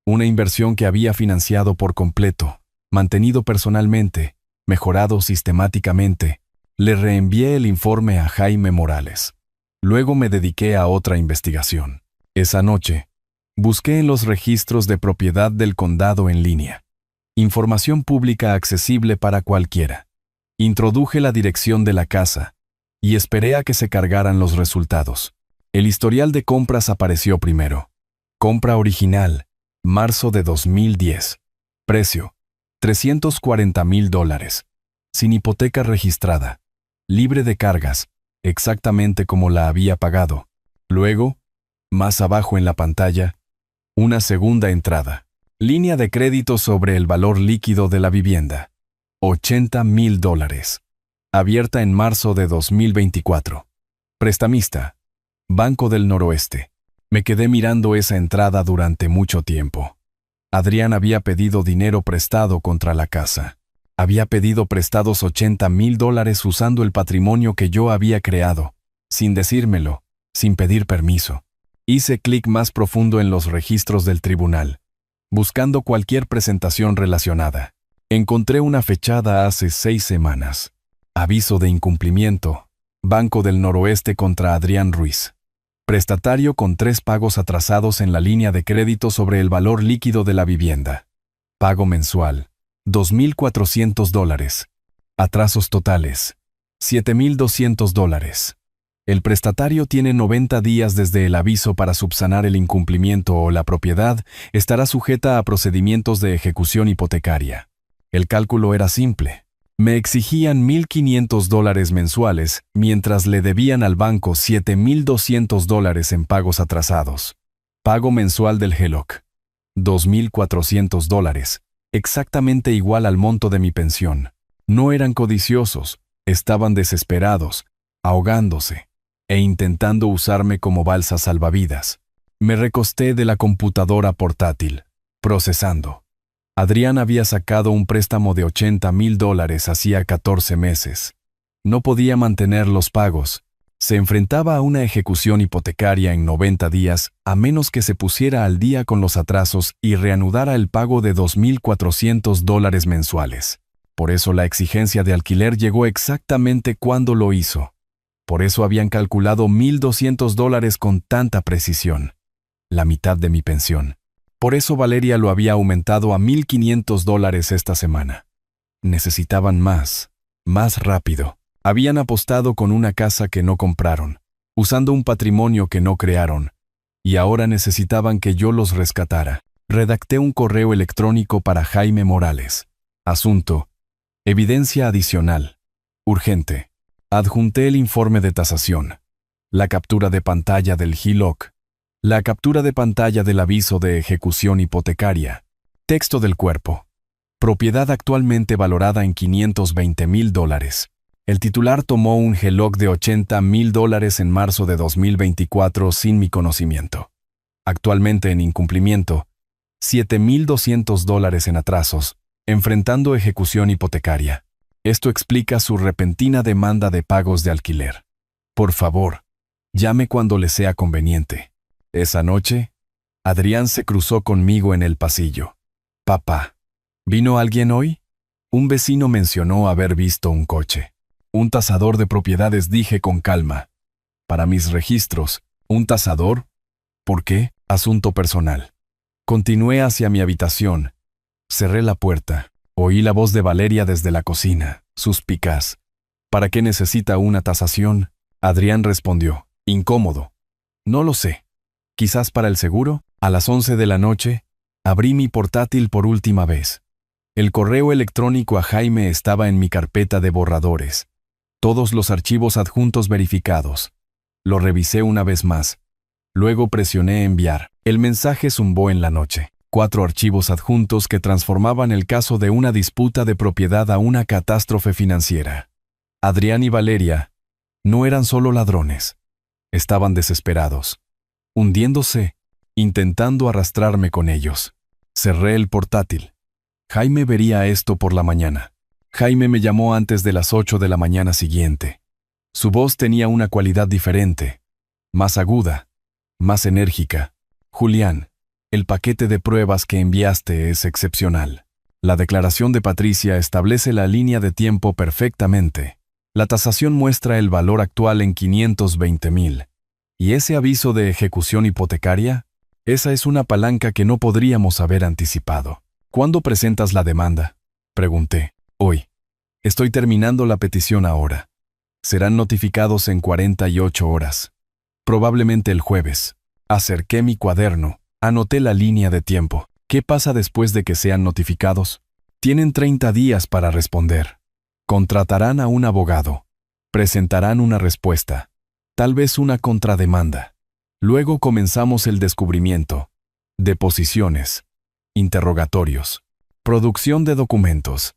Una inversión que había financiado por completo, mantenido personalmente, mejorado sistemáticamente. Le reenvié el informe a Jaime Morales. Luego me dediqué a otra investigación. Esa noche, Busqué en los registros de propiedad del condado en línea. Información pública accesible para cualquiera. Introduje la dirección de la casa y esperé a que se cargaran los resultados. El historial de compras apareció primero. Compra original, marzo de 2010. Precio, $340,000. Sin hipoteca registrada. Libre de cargas, exactamente como la había pagado. Luego, más abajo en la pantalla, una segunda entrada. Línea de crédito sobre el valor líquido de la vivienda. $80,000. Abierta en marzo de 2024. Prestamista. Banco del Noroeste. Me quedé mirando esa entrada durante mucho tiempo. Adrián había pedido dinero prestado contra la casa. Había pedido prestados $80,000 usando el patrimonio que yo había creado, sin decírmelo, sin pedir permiso. Hice clic más profundo en los registros del tribunal, buscando cualquier presentación relacionada. Encontré una fechada hace 6 semanas. Aviso de incumplimiento. Banco del Noroeste contra Adrián Ruiz. Prestatario con 3 pagos atrasados en la línea de crédito sobre el valor líquido de la vivienda. Pago mensual, $2,400. Atrasos totales, $7,200. El prestatario tiene 90 días desde el aviso para subsanar el incumplimiento o la propiedad estará sujeta a procedimientos de ejecución hipotecaria. El cálculo era simple. Me exigían $1,500 mensuales, mientras le debían al banco $7,200 en pagos atrasados. Pago mensual del HELOC, $2,400, exactamente igual al monto de mi pensión. No eran codiciosos, estaban desesperados, ahogándose, e intentando usarme como balsa salvavidas. Me recosté de la computadora portátil, procesando. Adrián había sacado un préstamo de $80,000 hacía 14 meses. No podía mantener los pagos. Se enfrentaba a una ejecución hipotecaria en 90 días a menos que se pusiera al día con los atrasos y reanudara el pago de $2,400 mensuales. Por eso la exigencia de alquiler llegó exactamente cuando lo hizo. Por eso habían calculado $1,200 con tanta precisión. La mitad de mi pensión. Por eso Valeria lo había aumentado a $1,500 esta semana. Necesitaban más rápido. Habían apostado con una casa que no compraron, usando un patrimonio que no crearon, y ahora necesitaban que yo los rescatara. Redacté un correo electrónico para Jaime Morales. Asunto: evidencia adicional. Urgente. Adjunté el informe de tasación, la captura de pantalla del HELOC, la captura de pantalla del aviso de ejecución hipotecaria, texto del cuerpo. Propiedad actualmente valorada en $520,000. El titular tomó un HELOC de $80,000 en marzo de 2024 sin mi conocimiento. Actualmente en incumplimiento, $7,200 en atrasos, enfrentando ejecución hipotecaria. Esto explica su repentina demanda de pagos de alquiler. Por favor, llame cuando le sea conveniente. Esa noche, Adrián se cruzó conmigo en el pasillo. Papá, ¿vino alguien hoy? Un vecino mencionó haber visto un coche. Un tasador de propiedades, dije con calma. Para mis registros, ¿un tasador? ¿Por qué? Asunto personal. Continué hacia mi habitación. Cerré la puerta. Oí la voz de Valeria desde la cocina, suspicaz. ¿Para qué necesita una tasación? Adrián respondió, incómodo. No lo sé. Quizás para el seguro. A las 11 de la noche, abrí mi portátil por última vez. El correo electrónico a Jaime estaba en mi carpeta de borradores. Todos los archivos adjuntos verificados. Lo revisé una vez más. Luego presioné enviar. El mensaje zumbó en la noche. 4 archivos adjuntos que transformaban el caso de una disputa de propiedad a una catástrofe financiera. Adrián y Valeria no eran solo ladrones. Estaban desesperados, hundiéndose, intentando arrastrarme con ellos. Cerré el portátil. Jaime vería esto por la mañana. Jaime me llamó antes de las 8 de la mañana siguiente. Su voz tenía una cualidad diferente, más aguda, más enérgica. Julián, el paquete de pruebas que enviaste es excepcional. La declaración de Patricia establece la línea de tiempo perfectamente. La tasación muestra el valor actual en $520,000. ¿Y ese aviso de ejecución hipotecaria? Esa es una palanca que no podríamos haber anticipado. ¿Cuándo presentas la demanda? Pregunté. Hoy. Estoy terminando la petición ahora. Serán notificados en 48 horas. Probablemente el jueves. Acerqué mi cuaderno. Anoté la línea de tiempo. ¿Qué pasa después de que sean notificados? Tienen 30 días para responder. Contratarán a un abogado. Presentarán una respuesta. Tal vez una contrademanda. Luego comenzamos el descubrimiento. Deposiciones. Interrogatorios. Producción de documentos.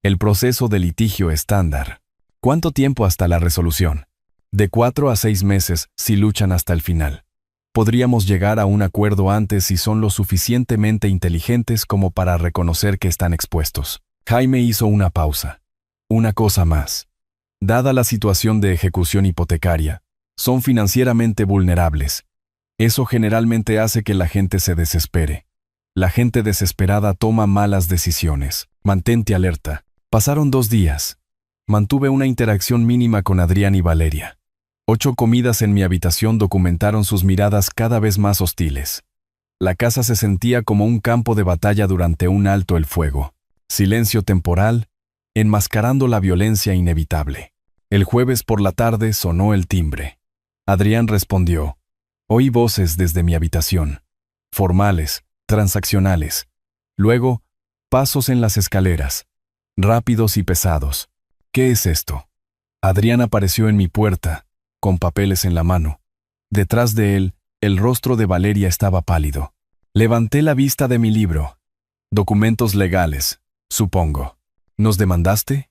El proceso de litigio estándar. ¿Cuánto tiempo hasta la resolución? De 4 a 6 meses si luchan hasta el final. Podríamos llegar a un acuerdo antes si son lo suficientemente inteligentes como para reconocer que están expuestos. Jaime hizo una pausa. Una cosa más. Dada la situación de ejecución hipotecaria, son financieramente vulnerables. Eso generalmente hace que la gente se desespere. La gente desesperada toma malas decisiones. Mantente alerta. Pasaron 2 días. Mantuve una interacción mínima con Adrián y Valeria. 8 comidas en mi habitación documentaron sus miradas cada vez más hostiles. La casa se sentía como un campo de batalla durante un alto el fuego. Silencio temporal, enmascarando la violencia inevitable. El jueves por la tarde sonó el timbre. Adrián respondió. Oí voces desde mi habitación. Formales, transaccionales. Luego, pasos en las escaleras. Rápidos y pesados. ¿Qué es esto? Adrián apareció en mi puerta, con papeles en la mano. Detrás de él, el rostro de Valeria estaba pálido. Levanté la vista de mi libro. Documentos legales, supongo. ¿Nos demandaste?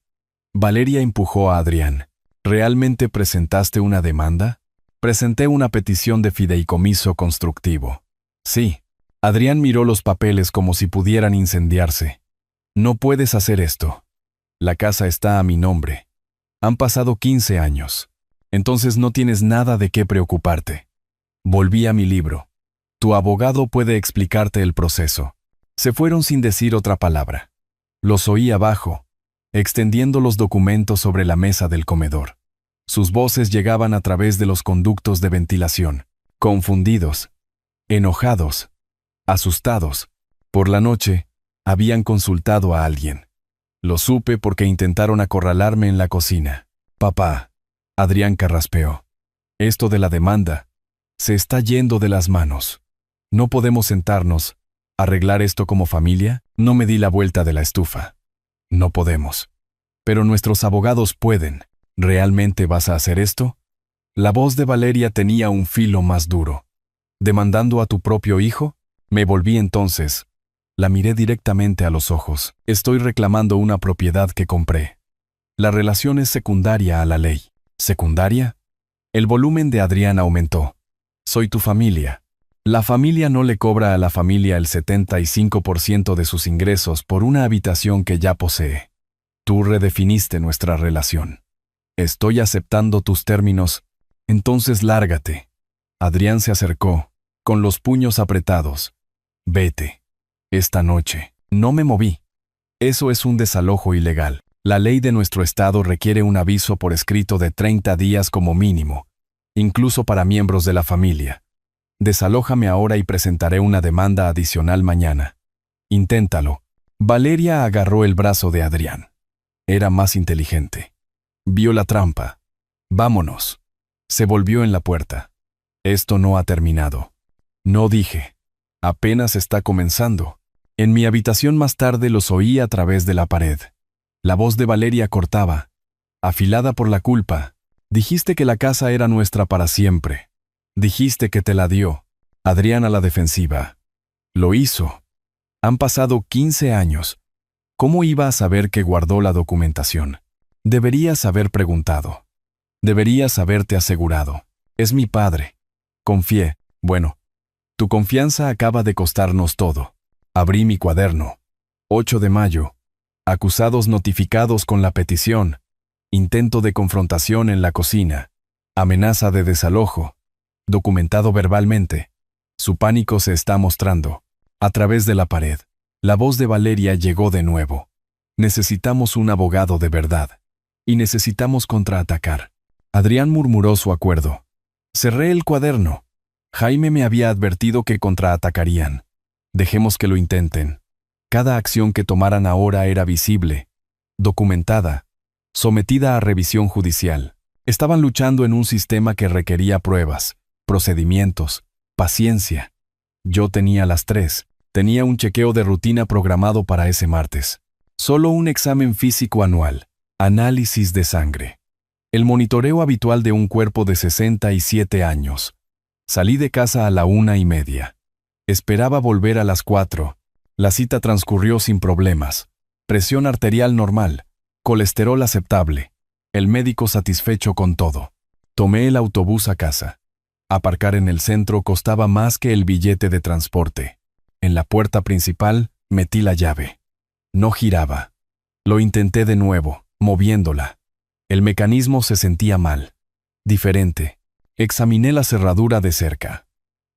Valeria empujó a Adrián. ¿Realmente presentaste una demanda? Presenté una petición de fideicomiso constructivo. Sí. Adrián miró los papeles como si pudieran incendiarse. No puedes hacer esto. La casa está a mi nombre. Han pasado 15 años. Entonces no tienes nada de qué preocuparte. Volví a mi libro. Tu abogado puede explicarte el proceso. Se fueron sin decir otra palabra. Los oí abajo, extendiendo los documentos sobre la mesa del comedor. Sus voces llegaban a través de los conductos de ventilación, confundidos, enojados, asustados. Por la noche, habían consultado a alguien. Lo supe porque intentaron acorralarme en la cocina. Papá. Adrián carraspeó. Esto de la demanda se está yendo de las manos. ¿No podemos sentarnos, arreglar esto como familia? No me di la vuelta de la estufa. No podemos. Pero nuestros abogados pueden. ¿Realmente vas a hacer esto? La voz de Valeria tenía un filo más duro. ¿Demandando a tu propio hijo? Me volví entonces. La miré directamente a los ojos. Estoy reclamando una propiedad que compré. La relación es secundaria a la ley. ¿Secundaria? El volumen de Adrián aumentó. Soy tu familia. La familia no le cobra a la familia el 75% de sus ingresos por una habitación que ya posee. Tú redefiniste nuestra relación. Estoy aceptando tus términos, entonces lárgate. Adrián se acercó, con los puños apretados. Vete. Esta noche. No me moví. Eso es un desalojo ilegal. La ley de nuestro estado requiere un aviso por escrito de 30 días como mínimo, incluso para miembros de la familia. Desalójame ahora y presentaré una demanda adicional mañana. Inténtalo. Valeria agarró el brazo de Adrián. Era más inteligente. Vio la trampa. Vámonos. Se volvió en la puerta. Esto no ha terminado. No dije. Apenas está comenzando. En mi habitación más tarde los oí a través de la pared. La voz de Valeria cortaba. Afilada por la culpa. Dijiste que la casa era nuestra para siempre. Dijiste que te la dio. Adrián a la defensiva. Lo hizo. Han pasado 15 años. ¿Cómo iba a saber que guardó la documentación? Deberías haber preguntado. Deberías haberte asegurado. Es mi padre. Confié. Bueno, tu confianza acaba de costarnos todo. Abrí mi cuaderno. 8 de mayo. Acusados notificados con la petición. Intento de confrontación en la cocina. Amenaza de desalojo. Documentado verbalmente. Su pánico se está mostrando. A través de la pared. La voz de Valeria llegó de nuevo. Necesitamos un abogado de verdad. Y necesitamos contraatacar. Adrián murmuró su acuerdo. Cerré el cuaderno. Jaime me había advertido que contraatacarían. Dejemos que lo intenten. Cada acción que tomaran ahora era visible, documentada, sometida a revisión judicial. Estaban luchando en un sistema que requería pruebas, procedimientos, paciencia. Yo tenía las tres. Tenía un chequeo de rutina programado para ese martes. Solo un examen físico anual. Análisis de sangre. El monitoreo habitual de un cuerpo de 67 años. Salí de casa a la 1:30. Esperaba volver a las 4. La cita transcurrió sin problemas. Presión arterial normal. Colesterol aceptable. El médico satisfecho con todo. Tomé el autobús a casa. Aparcar en el centro costaba más que el billete de transporte. En la puerta principal metí la llave. No giraba. Lo intenté de nuevo, moviéndola. El mecanismo se sentía mal. Diferente. Examiné la cerradura de cerca.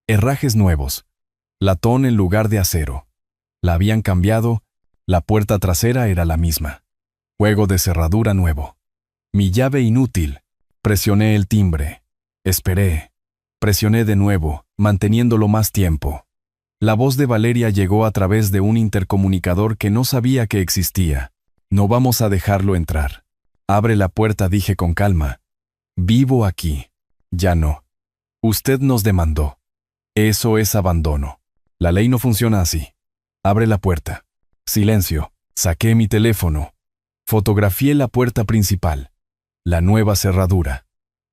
Herrajes nuevos. Latón en lugar de acero. La habían cambiado, la puerta trasera era la misma. Juego de cerradura nuevo. Mi llave inútil. Presioné el timbre. Esperé. Presioné de nuevo, manteniéndolo más tiempo. La voz de Valeria llegó a través de un intercomunicador que no sabía que existía. No vamos a dejarlo entrar. Abre la puerta, dije con calma. Vivo aquí. Ya no. Usted nos demandó. Eso es abandono. La ley no funciona así. Abre la puerta. Silencio. Saqué mi teléfono. Fotografié la puerta principal. La nueva cerradura.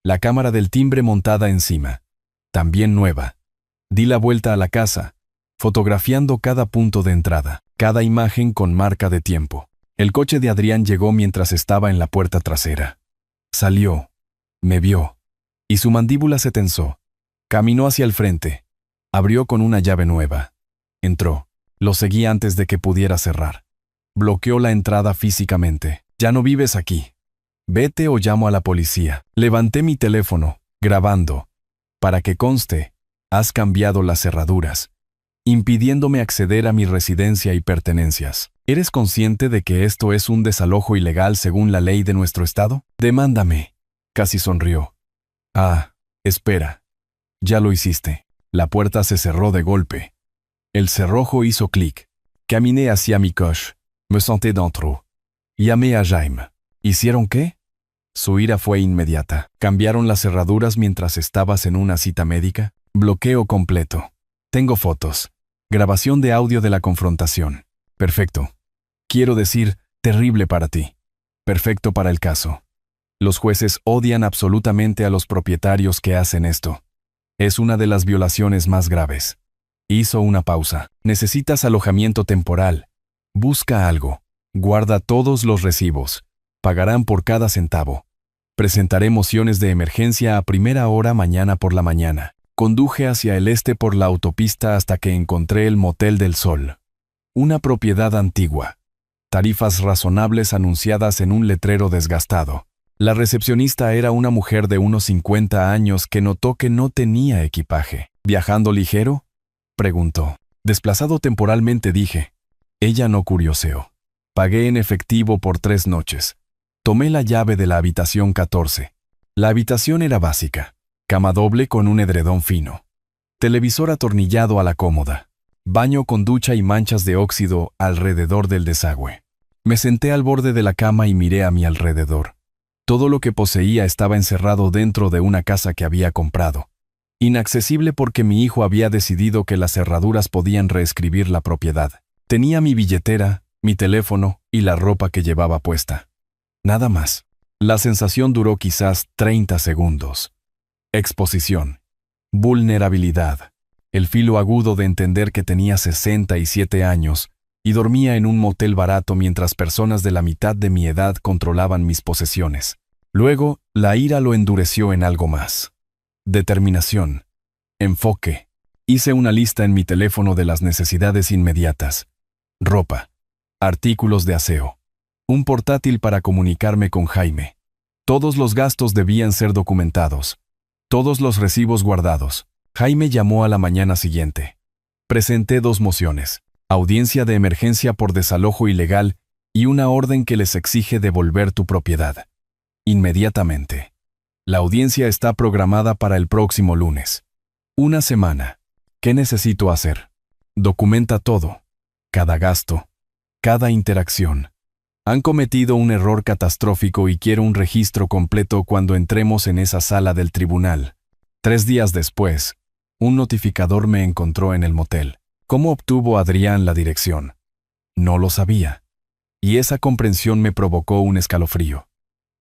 La cámara del timbre montada encima. También nueva. Di la vuelta a la casa, fotografiando cada punto de entrada, cada imagen con marca de tiempo. El coche de Adrián llegó mientras estaba en la puerta trasera. Salió. Me vio. Y su mandíbula se tensó. Caminó hacia el frente. Abrió con una llave nueva. Entró. Lo seguí antes de que pudiera cerrar. Bloqueó la entrada físicamente. Ya no vives aquí. Vete o llamo a la policía. Levanté mi teléfono, grabando. Para que conste, has cambiado las cerraduras, impidiéndome acceder a mi residencia y pertenencias. ¿Eres consciente de que esto es un desalojo ilegal según la ley de nuestro estado? Demándame. Casi sonrió. Ah, espera. Ya lo hiciste. La puerta se cerró de golpe. El cerrojo hizo clic. Caminé hacia mi coche. Me senté dentro. Llamé a Jaime. ¿Hicieron qué? Su ira fue inmediata. ¿Cambiaron las cerraduras mientras estabas en una cita médica? Bloqueo completo. Tengo fotos. Grabación de audio de la confrontación. Perfecto. Quiero decir, terrible para ti. Perfecto para el caso. Los jueces odian absolutamente a los propietarios que hacen esto. Es una de las violaciones más graves. Hizo una pausa. Necesitas alojamiento temporal. Busca algo. Guarda todos los recibos. Pagarán por cada centavo. Presentaré mociones de emergencia a primera hora mañana por la mañana. Conduje hacia el este por la autopista hasta que encontré el Motel del Sol. Una propiedad antigua. Tarifas razonables anunciadas en un letrero desgastado. La recepcionista era una mujer de unos 50 años que notó que no tenía equipaje. ¿Viajando ligero?, preguntó. Desplazado temporalmente, dije. Ella no curioseó. Pagué en efectivo por 3 noches. Tomé la llave de la habitación 14. La habitación era básica. Cama doble con un edredón fino. Televisor atornillado a la cómoda. Baño con ducha y manchas de óxido alrededor del desagüe. Me senté al borde de la cama y miré a mi alrededor. Todo lo que poseía estaba encerrado dentro de una casa que había comprado. Inaccesible porque mi hijo había decidido que las cerraduras podían reescribir la propiedad. Tenía mi billetera, mi teléfono y la ropa que llevaba puesta. Nada más. La sensación duró quizás 30 segundos. Exposición. Vulnerabilidad. El filo agudo de entender que tenía 67 años y dormía en un motel barato mientras personas de la mitad de mi edad controlaban mis posesiones. Luego, la ira lo endureció en algo más. Determinación. Enfoque. Hice una lista en mi teléfono de las necesidades inmediatas. Ropa. Artículos de aseo. Un portátil para comunicarme con Jaime. Todos los gastos debían ser documentados. Todos los recibos guardados. Jaime llamó a la mañana siguiente. Presenté 2 mociones. Audiencia de emergencia por desalojo ilegal y una orden que les exige devolver tu propiedad. Inmediatamente. La audiencia está programada para el próximo lunes. Una semana. ¿Qué necesito hacer? Documenta todo. Cada gasto. Cada interacción. Han cometido un error catastrófico y quiero un registro completo cuando entremos en esa sala del tribunal. 3 días después, un notificador me encontró en el motel. ¿Cómo obtuvo Adrián la dirección? No lo sabía. Y esa comprensión me provocó un escalofrío.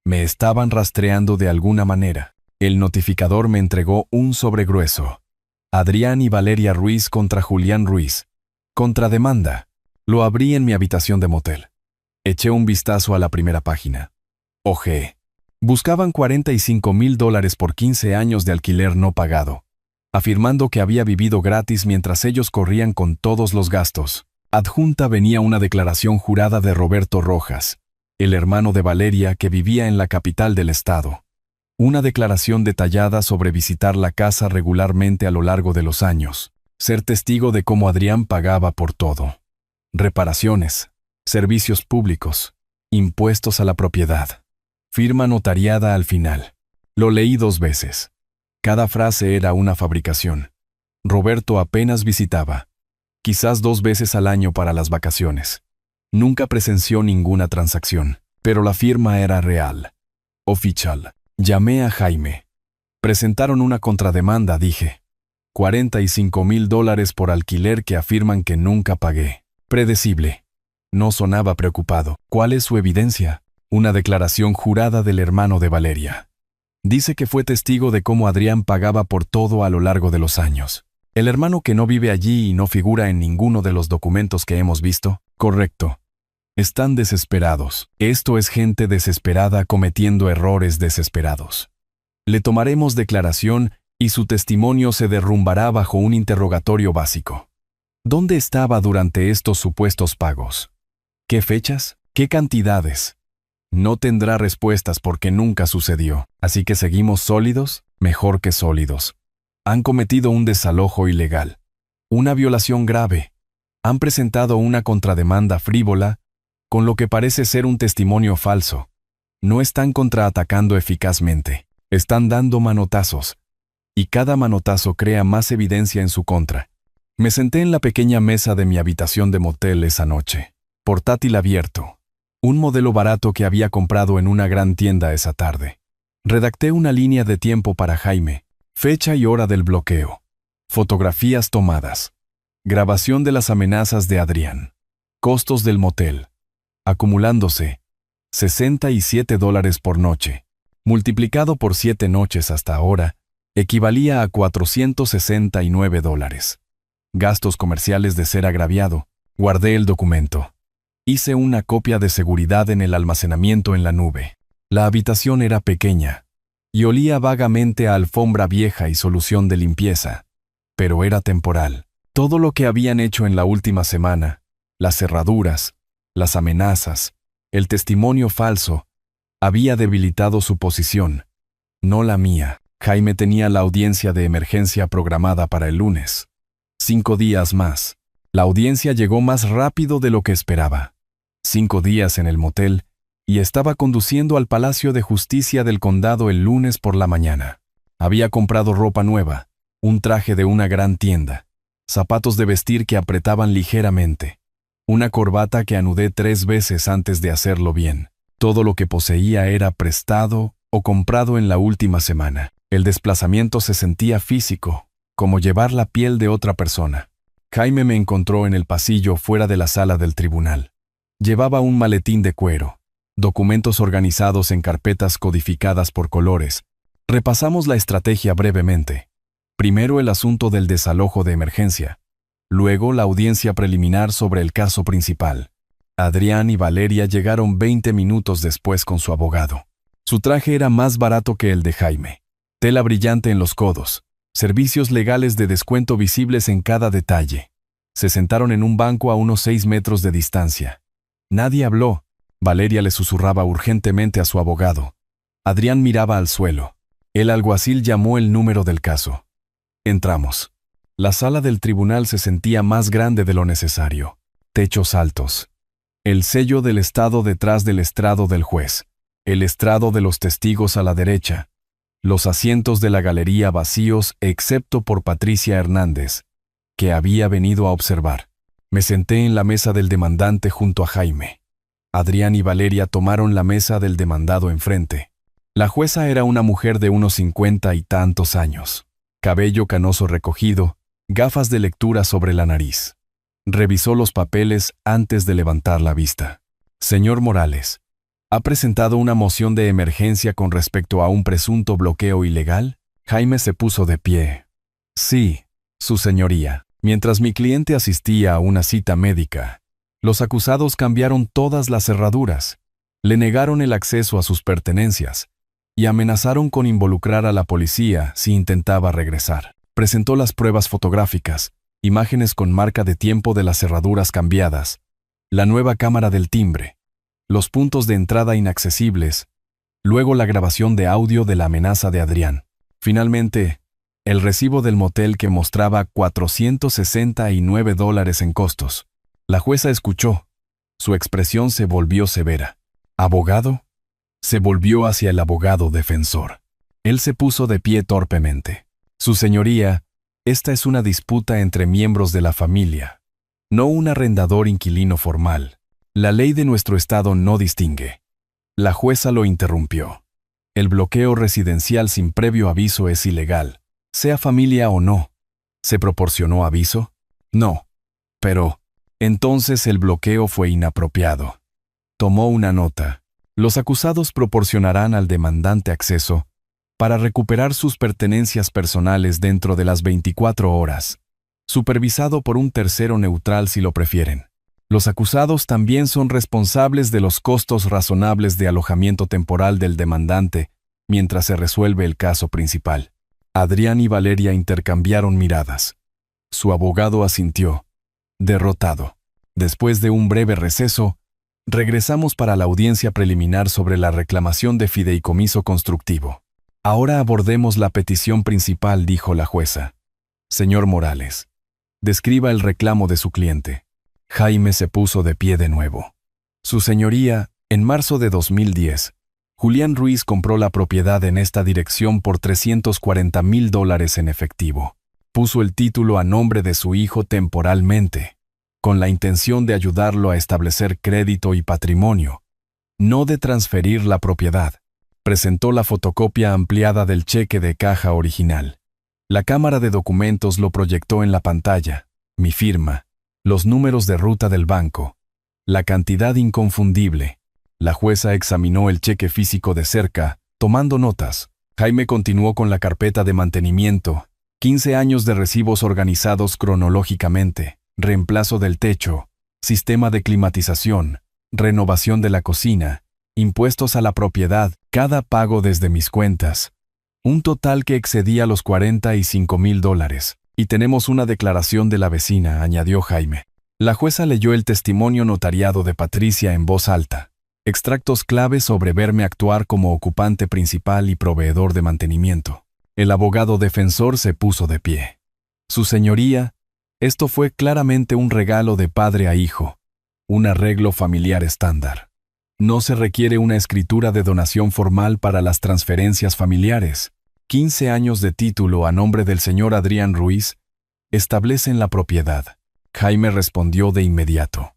Me estaban rastreando de alguna manera. El notificador me entregó un sobre grueso. Adrián y Valeria Ruiz contra Julián Ruiz. Contrademanda. Lo abrí en mi habitación de motel. Eché un vistazo a la primera página. Ojeé. Buscaban $45,000 por 15 años de alquiler no pagado, afirmando que había vivido gratis mientras ellos corrían con todos los gastos. Adjunta venía una declaración jurada de Roberto Rojas, el hermano de Valeria que vivía en la capital del estado. Una declaración detallada sobre visitar la casa regularmente a lo largo de los años, ser testigo de cómo Adrián pagaba por todo. Reparaciones, servicios públicos, impuestos a la propiedad. Firma notariada al final. Lo leí 2 veces. Cada frase era una fabricación. Roberto apenas visitaba. Quizás 2 veces al año para las vacaciones. Nunca presenció ninguna transacción, pero la firma era real. Oficial. Llamé a Jaime. Presentaron una contrademanda, dije. $45,000 por alquiler que afirman que nunca pagué. Predecible. No sonaba preocupado. ¿Cuál es su evidencia? Una declaración jurada del hermano de Valeria. Dice que fue testigo de cómo Adrián pagaba por todo a lo largo de los años. ¿El hermano que no vive allí y no figura en ninguno de los documentos que hemos visto? Correcto. Están desesperados. Esto es gente desesperada cometiendo errores desesperados. Le tomaremos declaración y su testimonio se derrumbará bajo un interrogatorio básico. ¿Dónde estaba durante estos supuestos pagos? ¿Qué fechas? ¿Qué cantidades? No tendrá respuestas porque nunca sucedió, así que seguimos sólidos, mejor que sólidos. Han cometido un desalojo ilegal, una violación grave. Han presentado una contrademanda frívola, con lo que parece ser un testimonio falso. No están contraatacando eficazmente, están dando manotazos, y cada manotazo crea más evidencia en su contra. Me senté en la pequeña mesa de mi habitación de motel esa noche, portátil abierto, un modelo barato que había comprado en una gran tienda esa tarde. Redacté una línea de tiempo para Jaime, fecha y hora del bloqueo, fotografías tomadas, grabación de las amenazas de Adrián, costos del motel, acumulándose, $67 por noche, multiplicado por 7 noches hasta ahora, equivalía a $469. Gastos comerciales de ser agraviado. Guardé el documento. Hice una copia de seguridad en el almacenamiento en la nube. La habitación era pequeña y olía vagamente a alfombra vieja y solución de limpieza, pero era temporal. Todo lo que habían hecho en la última semana, las cerraduras, las amenazas, el testimonio falso, había debilitado su posición, no la mía. Jaime tenía la audiencia de emergencia programada para el lunes. 5 días más. La audiencia llegó más rápido de lo que esperaba. 5 días en el motel, y estaba conduciendo al Palacio de Justicia del Condado el lunes por la mañana. Había comprado ropa nueva, un traje de una gran tienda, zapatos de vestir que apretaban ligeramente, una corbata que anudé 3 veces antes de hacerlo bien. Todo lo que poseía era prestado o comprado en la última semana. El desplazamiento se sentía físico, como llevar la piel de otra persona. Jaime me encontró en el pasillo fuera de la sala del tribunal. Llevaba un maletín de cuero, documentos organizados en carpetas codificadas por colores. Repasamos la estrategia brevemente. Primero el asunto del desalojo de emergencia. Luego la audiencia preliminar sobre el caso principal. Adrián y Valeria llegaron 20 minutos después con su abogado. Su traje era más barato que el de Jaime. Tela brillante en los codos. Servicios legales de descuento visibles en cada detalle. Se sentaron en un banco a unos 6 metros de distancia. Nadie habló. Valeria le susurraba urgentemente a su abogado. Adrián miraba al suelo. El alguacil llamó el número del caso. Entramos. La sala del tribunal se sentía más grande de lo necesario. Techos altos. El sello del estado detrás del estrado del juez. El estrado de los testigos a la derecha. los asientos de la galería vacíos excepto por Patricia Hernández, que había venido a observar. Me senté en la mesa del demandante junto a Jaime. Adrián y Valeria tomaron la mesa del demandado enfrente. La jueza era una mujer de unos 50 y tantos años. Cabello canoso recogido, gafas de lectura sobre la nariz. Revisó los papeles antes de levantar la vista. Señor Morales, ¿ha presentado una moción de emergencia con respecto a un presunto bloqueo ilegal? Jaime se puso de pie. Sí, su señoría. Mientras mi cliente asistía a una cita médica, los acusados cambiaron todas las cerraduras, le negaron el acceso a sus pertenencias y amenazaron con involucrar a la policía si intentaba regresar. Presentó las pruebas fotográficas, imágenes con marca de tiempo de las cerraduras cambiadas, la nueva cámara del timbre, los puntos de entrada inaccesibles, luego la grabación de audio de la amenaza de Adrián. Finalmente, el recibo del motel que mostraba $469 en costos. La jueza escuchó. Su expresión se volvió severa. ¿Abogado? Se volvió hacia el abogado defensor. Él se puso de pie torpemente. Su señoría, esta es una disputa entre miembros de la familia, no un arrendador-inquilino formal. La ley de nuestro estado no distingue. La jueza lo interrumpió. El bloqueo residencial sin previo aviso es ilegal, sea familia o no. ¿Se proporcionó aviso? No. Pero, entonces el bloqueo fue inapropiado. Tomó una nota. Los acusados proporcionarán al demandante acceso para recuperar sus pertenencias personales dentro de las 24 horas, supervisado por un tercero neutral si lo prefieren. Los acusados también son responsables de los costos razonables de alojamiento temporal del demandante mientras se resuelve el caso principal. Adrián y Valeria intercambiaron miradas. Su abogado asintió, derrotado. Después de un breve receso, regresamos para la audiencia preliminar sobre la reclamación de fideicomiso constructivo. Ahora abordemos la petición principal, dijo la jueza. Señor Morales, describa el reclamo de su cliente. Jaime se puso de pie de nuevo. Su señoría, en marzo de 2010, Julián Ruiz compró la propiedad en esta dirección por $340,000 en efectivo. Puso el título a nombre de su hijo temporalmente, con la intención de ayudarlo a establecer crédito y patrimonio, no de transferir la propiedad. Presentó la fotocopia ampliada del cheque de caja original. La cámara de documentos lo proyectó en la pantalla, mi firma, los números de ruta del banco, la cantidad inconfundible. La jueza examinó el cheque físico de cerca, tomando notas. Jaime continuó con la carpeta de mantenimiento, 15 años de recibos organizados cronológicamente, reemplazo del techo, sistema de climatización, renovación de la cocina, impuestos a la propiedad, cada pago desde mis cuentas. Un total que excedía los $45,000. Y tenemos una declaración de la vecina, añadió Jaime. La jueza leyó el testimonio notariado de Patricia en voz alta. Extractos claves sobre verme actuar como ocupante principal y proveedor de mantenimiento. El abogado defensor se puso de pie. Su señoría, esto fue claramente un regalo de padre a hijo, un arreglo familiar estándar. No se requiere una escritura de donación formal para las transferencias familiares. 15 años de título a nombre del señor Adrián Ruiz establecen la propiedad. Jaime respondió de inmediato.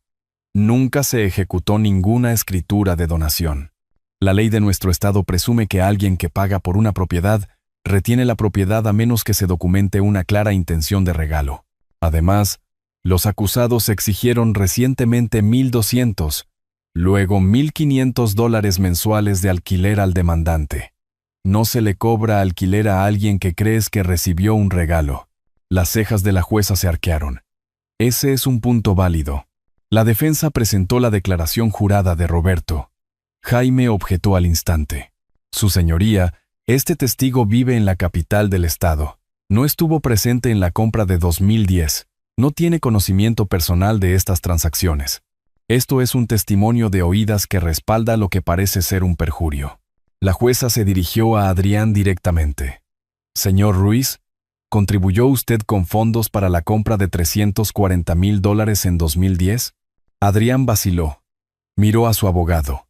Nunca se ejecutó ninguna escritura de donación. La ley de nuestro estado presume que alguien que paga por una propiedad retiene la propiedad a menos que se documente una clara intención de regalo. Además, los acusados exigieron recientemente $1,200, luego $1,500 mensuales de alquiler al demandante. No se le cobra alquiler a alguien que crees que recibió un regalo. Las cejas de la jueza se arquearon. Ese es un punto válido. La defensa presentó la declaración jurada de Roberto. Jaime objetó al instante. Su señoría, este testigo vive en la capital del estado. No estuvo presente en la compra de 2010. No tiene conocimiento personal de estas transacciones. Esto es un testimonio de oídas que respalda lo que parece ser un perjurio. La jueza se dirigió a Adrián directamente. Señor Ruiz, ¿contribuyó usted con fondos para la compra de $340,000 en 2010? Adrián vaciló. Miró a su abogado.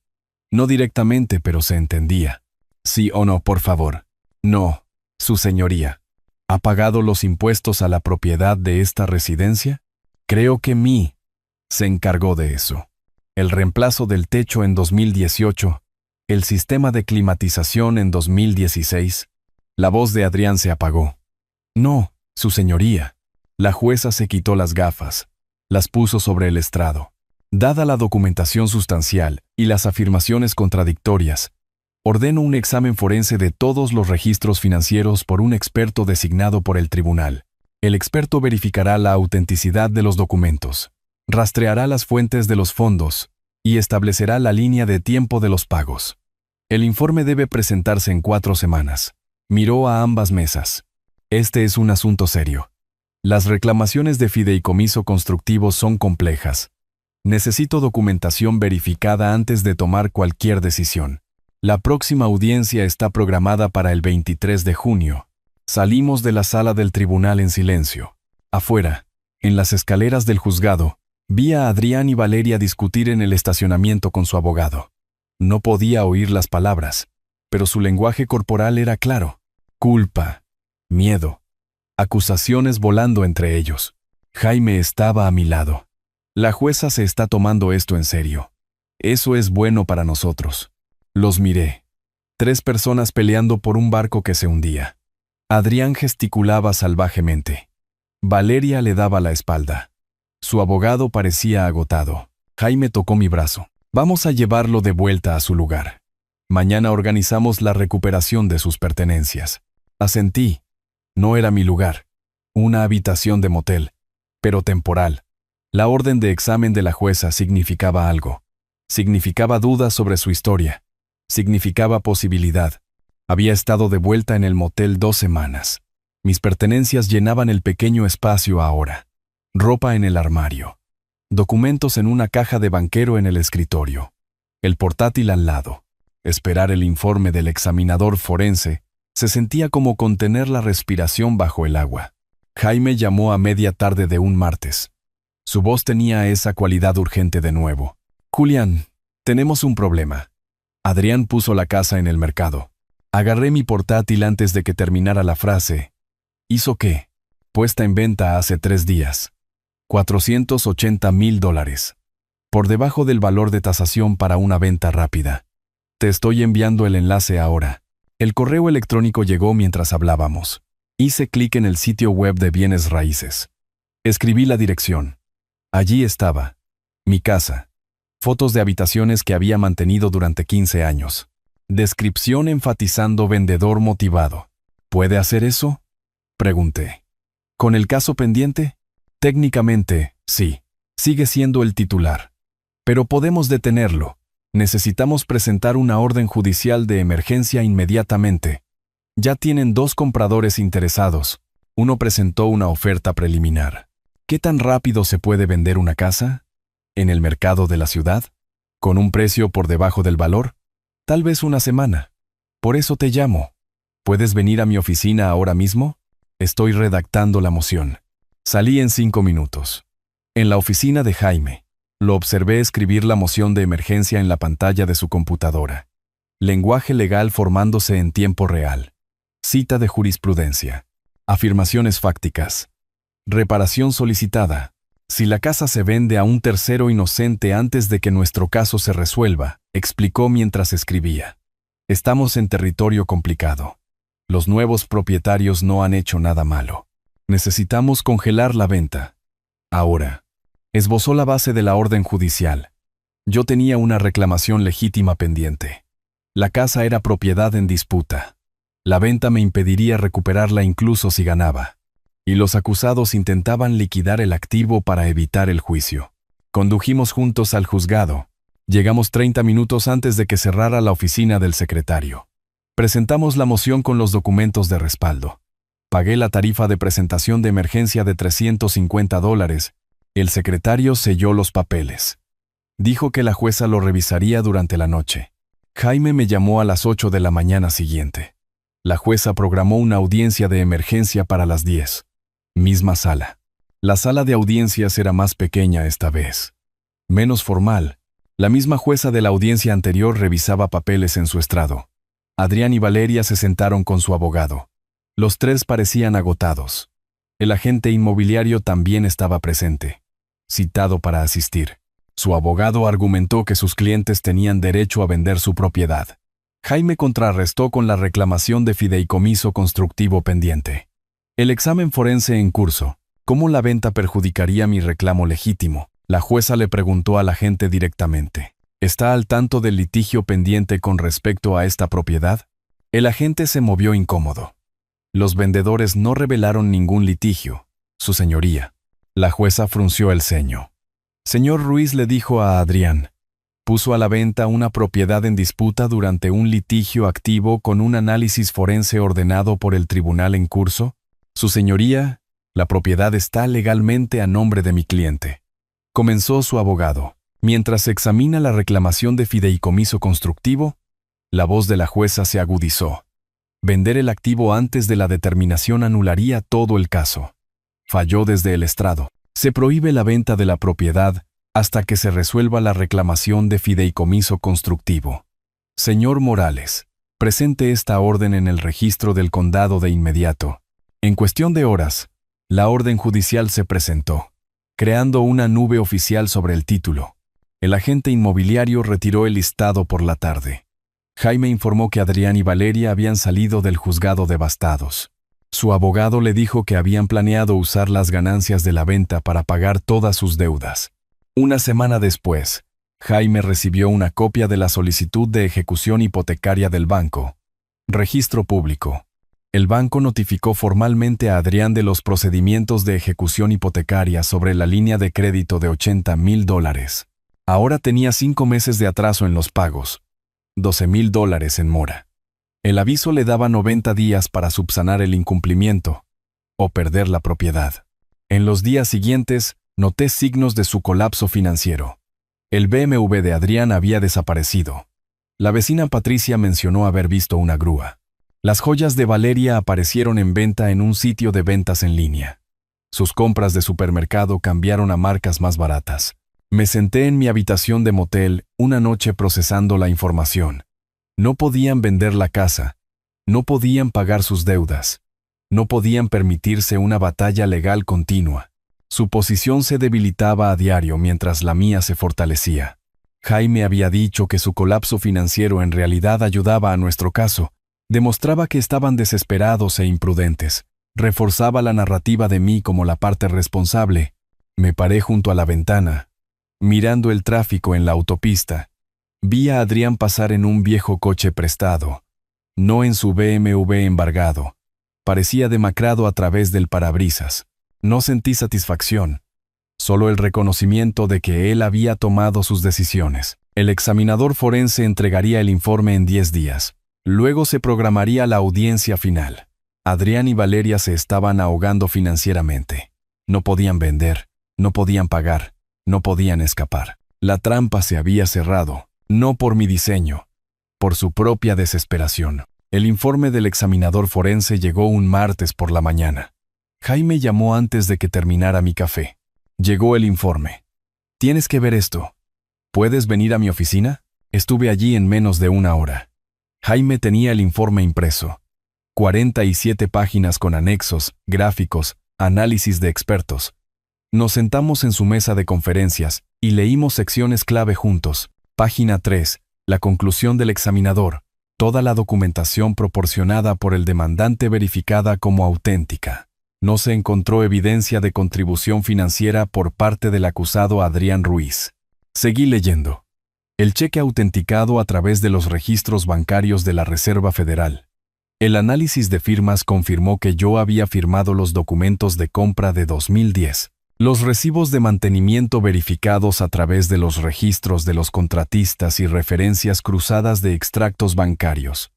No directamente, pero se entendía. Sí o no, por favor. No, su señoría. ¿Ha pagado los impuestos a la propiedad de esta residencia? Creo que Mi se encargó de eso. El reemplazo del techo en 2018, el sistema de climatización en 2016. La voz de Adrián se apagó. No, su señoría. La jueza se quitó las gafas, las puso sobre el estrado. Dada la documentación sustancial y las afirmaciones contradictorias, ordeno un examen forense de todos los registros financieros por un experto designado por el tribunal. El experto verificará la autenticidad de los documentos, rastreará las fuentes de los fondos y establecerá la línea de tiempo de los pagos. El informe debe presentarse en 4 semanas. Miró a ambas mesas. Este es un asunto serio. Las reclamaciones de fideicomiso constructivo son complejas. Necesito documentación verificada antes de tomar cualquier decisión. La próxima audiencia está programada para el 23 de junio. Salimos de la sala del tribunal en silencio. Afuera, en las escaleras del juzgado, vi a Adrián y Valeria discutir en el estacionamiento con su abogado. No podía oír las palabras, pero su lenguaje corporal era claro. Culpa, miedo, acusaciones volando entre ellos. Jaime estaba a mi lado. La jueza se está tomando esto en serio. Eso es bueno para nosotros. Los miré. 3 personas peleando por un barco que se hundía. Adrián gesticulaba salvajemente. Valeria le daba la espalda. Su abogado parecía agotado. Jaime tocó mi brazo. Vamos a llevarlo de vuelta a su lugar. Mañana organizamos la recuperación de sus pertenencias. Asentí. No era mi lugar. Una habitación de motel, pero temporal. La orden de examen de la jueza significaba algo. Significaba dudas sobre su historia. Significaba posibilidad. Había estado de vuelta en el motel 2 semanas. Mis pertenencias llenaban el pequeño espacio ahora. Ropa en el armario. Documentos en una caja de banquero en el escritorio. El portátil al lado. Esperar el informe del examinador forense se sentía como contener la respiración bajo el agua. Jaime llamó a media tarde de un martes. Su voz tenía esa cualidad urgente de nuevo. Julián, tenemos un problema. Adrián puso la casa en el mercado. Agarré mi portátil antes de que terminara la frase. ¿Hizo qué? Puesta en venta hace 3 días. $480,000. Por debajo del valor de tasación para una venta rápida. Te estoy enviando el enlace ahora. El correo electrónico llegó mientras hablábamos. Hice clic en el sitio web de bienes raíces. Escribí la dirección. Allí estaba. Mi casa. Fotos de habitaciones que había mantenido durante 15 años. Descripción enfatizando vendedor motivado. ¿Puede hacer eso? Pregunté. ¿Con el caso pendiente? Técnicamente, sí. Sigue siendo el titular. Pero podemos detenerlo. Necesitamos presentar una orden judicial de emergencia inmediatamente. Ya tienen 2 compradores interesados. Uno presentó una oferta preliminar. ¿Qué tan rápido se puede vender una casa? ¿En el mercado de la ciudad? ¿Con un precio por debajo del valor? Tal vez una semana. Por eso te llamo. ¿Puedes venir a mi oficina ahora mismo? Estoy redactando la moción. Salí en 5 minutos. En la oficina de Jaime. Lo observé escribir la moción de emergencia en la pantalla de su computadora. Lenguaje legal formándose en tiempo real. Cita de jurisprudencia. Afirmaciones fácticas. Reparación solicitada. Si la casa se vende a un tercero inocente antes de que nuestro caso se resuelva, explicó mientras escribía. Estamos en territorio complicado. Los nuevos propietarios no han hecho nada malo. Necesitamos congelar la venta. Ahora. Esbozó la base de la orden judicial. Yo tenía una reclamación legítima pendiente. La casa era propiedad en disputa. La venta me impediría recuperarla incluso si ganaba. Y los acusados intentaban liquidar el activo para evitar el juicio. Condujimos juntos al juzgado. Llegamos 30 minutos antes de que cerrara la oficina del secretario. Presentamos la moción con los documentos de respaldo. Pagué la tarifa de presentación de emergencia de $350. El secretario selló los papeles. Dijo que la jueza lo revisaría durante la noche. Jaime me llamó a las 8 de la mañana siguiente. La jueza programó una audiencia de emergencia para las 10. Misma sala. La sala de audiencias era más pequeña esta vez. Menos formal. La misma jueza de la audiencia anterior revisaba papeles en su estrado. Adrián y Valeria se sentaron con su abogado. Los tres parecían agotados. El agente inmobiliario también estaba presente, citado para asistir. Su abogado argumentó que sus clientes tenían derecho a vender su propiedad. Jaime contrarrestó con la reclamación de fideicomiso constructivo pendiente. El examen forense en curso. ¿Cómo la venta perjudicaría mi reclamo legítimo? La jueza le preguntó al agente directamente. ¿Está al tanto del litigio pendiente con respecto a esta propiedad? El agente se movió incómodo. Los vendedores no revelaron ningún litigio, su señoría. La jueza frunció el ceño. Señor Ruiz, le dijo a Adrián, puso a la venta una propiedad en disputa durante un litigio activo con un análisis forense ordenado por el tribunal en curso. Su señoría, la propiedad está legalmente a nombre de mi cliente. Comenzó su abogado. Mientras se examina la reclamación de fideicomiso constructivo, la voz de la jueza se agudizó. Vender el activo antes de la determinación anularía todo el caso. Falló desde el estrado. Se prohíbe la venta de la propiedad hasta que se resuelva la reclamación de fideicomiso constructivo. Señor Morales, presente esta orden en el registro del condado de inmediato. En cuestión de horas, la orden judicial se presentó, creando una nube oficial sobre el título. El agente inmobiliario retiró el listado por la tarde. Jaime informó que Adrián y Valeria habían salido del juzgado devastados. Su abogado le dijo que habían planeado usar las ganancias de la venta para pagar todas sus deudas. Una semana después, Jaime recibió una copia de la solicitud de ejecución hipotecaria del banco. Registro público. El banco notificó formalmente a Adrián de los procedimientos de ejecución hipotecaria sobre la línea de crédito de $80,000. Ahora tenía 5 meses de atraso en los pagos, $12,000 en mora. El aviso le daba 90 días para subsanar el incumplimiento o perder la propiedad. En los días siguientes, noté signos de su colapso financiero. El BMW de Adrián había desaparecido. La vecina Patricia mencionó haber visto una grúa. Las joyas de Valeria aparecieron en venta en un sitio de ventas en línea. Sus compras de supermercado cambiaron a marcas más baratas. Me senté en mi habitación de motel una noche procesando la información. No podían vender la casa, no podían pagar sus deudas, no podían permitirse una batalla legal continua. Su posición se debilitaba a diario mientras la mía se fortalecía. Jaime había dicho que su colapso financiero en realidad ayudaba a nuestro caso, demostraba que estaban desesperados e imprudentes, reforzaba la narrativa de mí como la parte responsable. Me paré junto a la ventana, mirando el tráfico en la autopista. Vi a Adrián pasar en un viejo coche prestado, no en su BMW embargado. Parecía demacrado a través del parabrisas. No sentí satisfacción, solo el reconocimiento de que él había tomado sus decisiones. El examinador forense entregaría el informe en 10 días. Luego se programaría la audiencia final. Adrián y Valeria se estaban ahogando financieramente. No podían vender, no podían pagar, no podían escapar. La trampa se había cerrado. No por mi diseño, por su propia desesperación. El informe del examinador forense llegó un martes por la mañana. Jaime llamó antes de que terminara mi café. Llegó el informe. Tienes que ver esto. ¿Puedes venir a mi oficina? Estuve allí en menos de una hora. Jaime tenía el informe impreso. 47 páginas con anexos, gráficos, análisis de expertos. Nos sentamos en su mesa de conferencias y leímos secciones clave juntos. Página 3. La conclusión del examinador. Toda la documentación proporcionada por el demandante verificada como auténtica. No se encontró evidencia de contribución financiera por parte del acusado Adrián Ruiz. Seguí leyendo. El cheque autenticado a través de los registros bancarios de la Reserva Federal. El análisis de firmas confirmó que yo había firmado los documentos de compra de 2010. Los recibos de mantenimiento verificados a través de los registros de los contratistas y referencias cruzadas de extractos bancarios.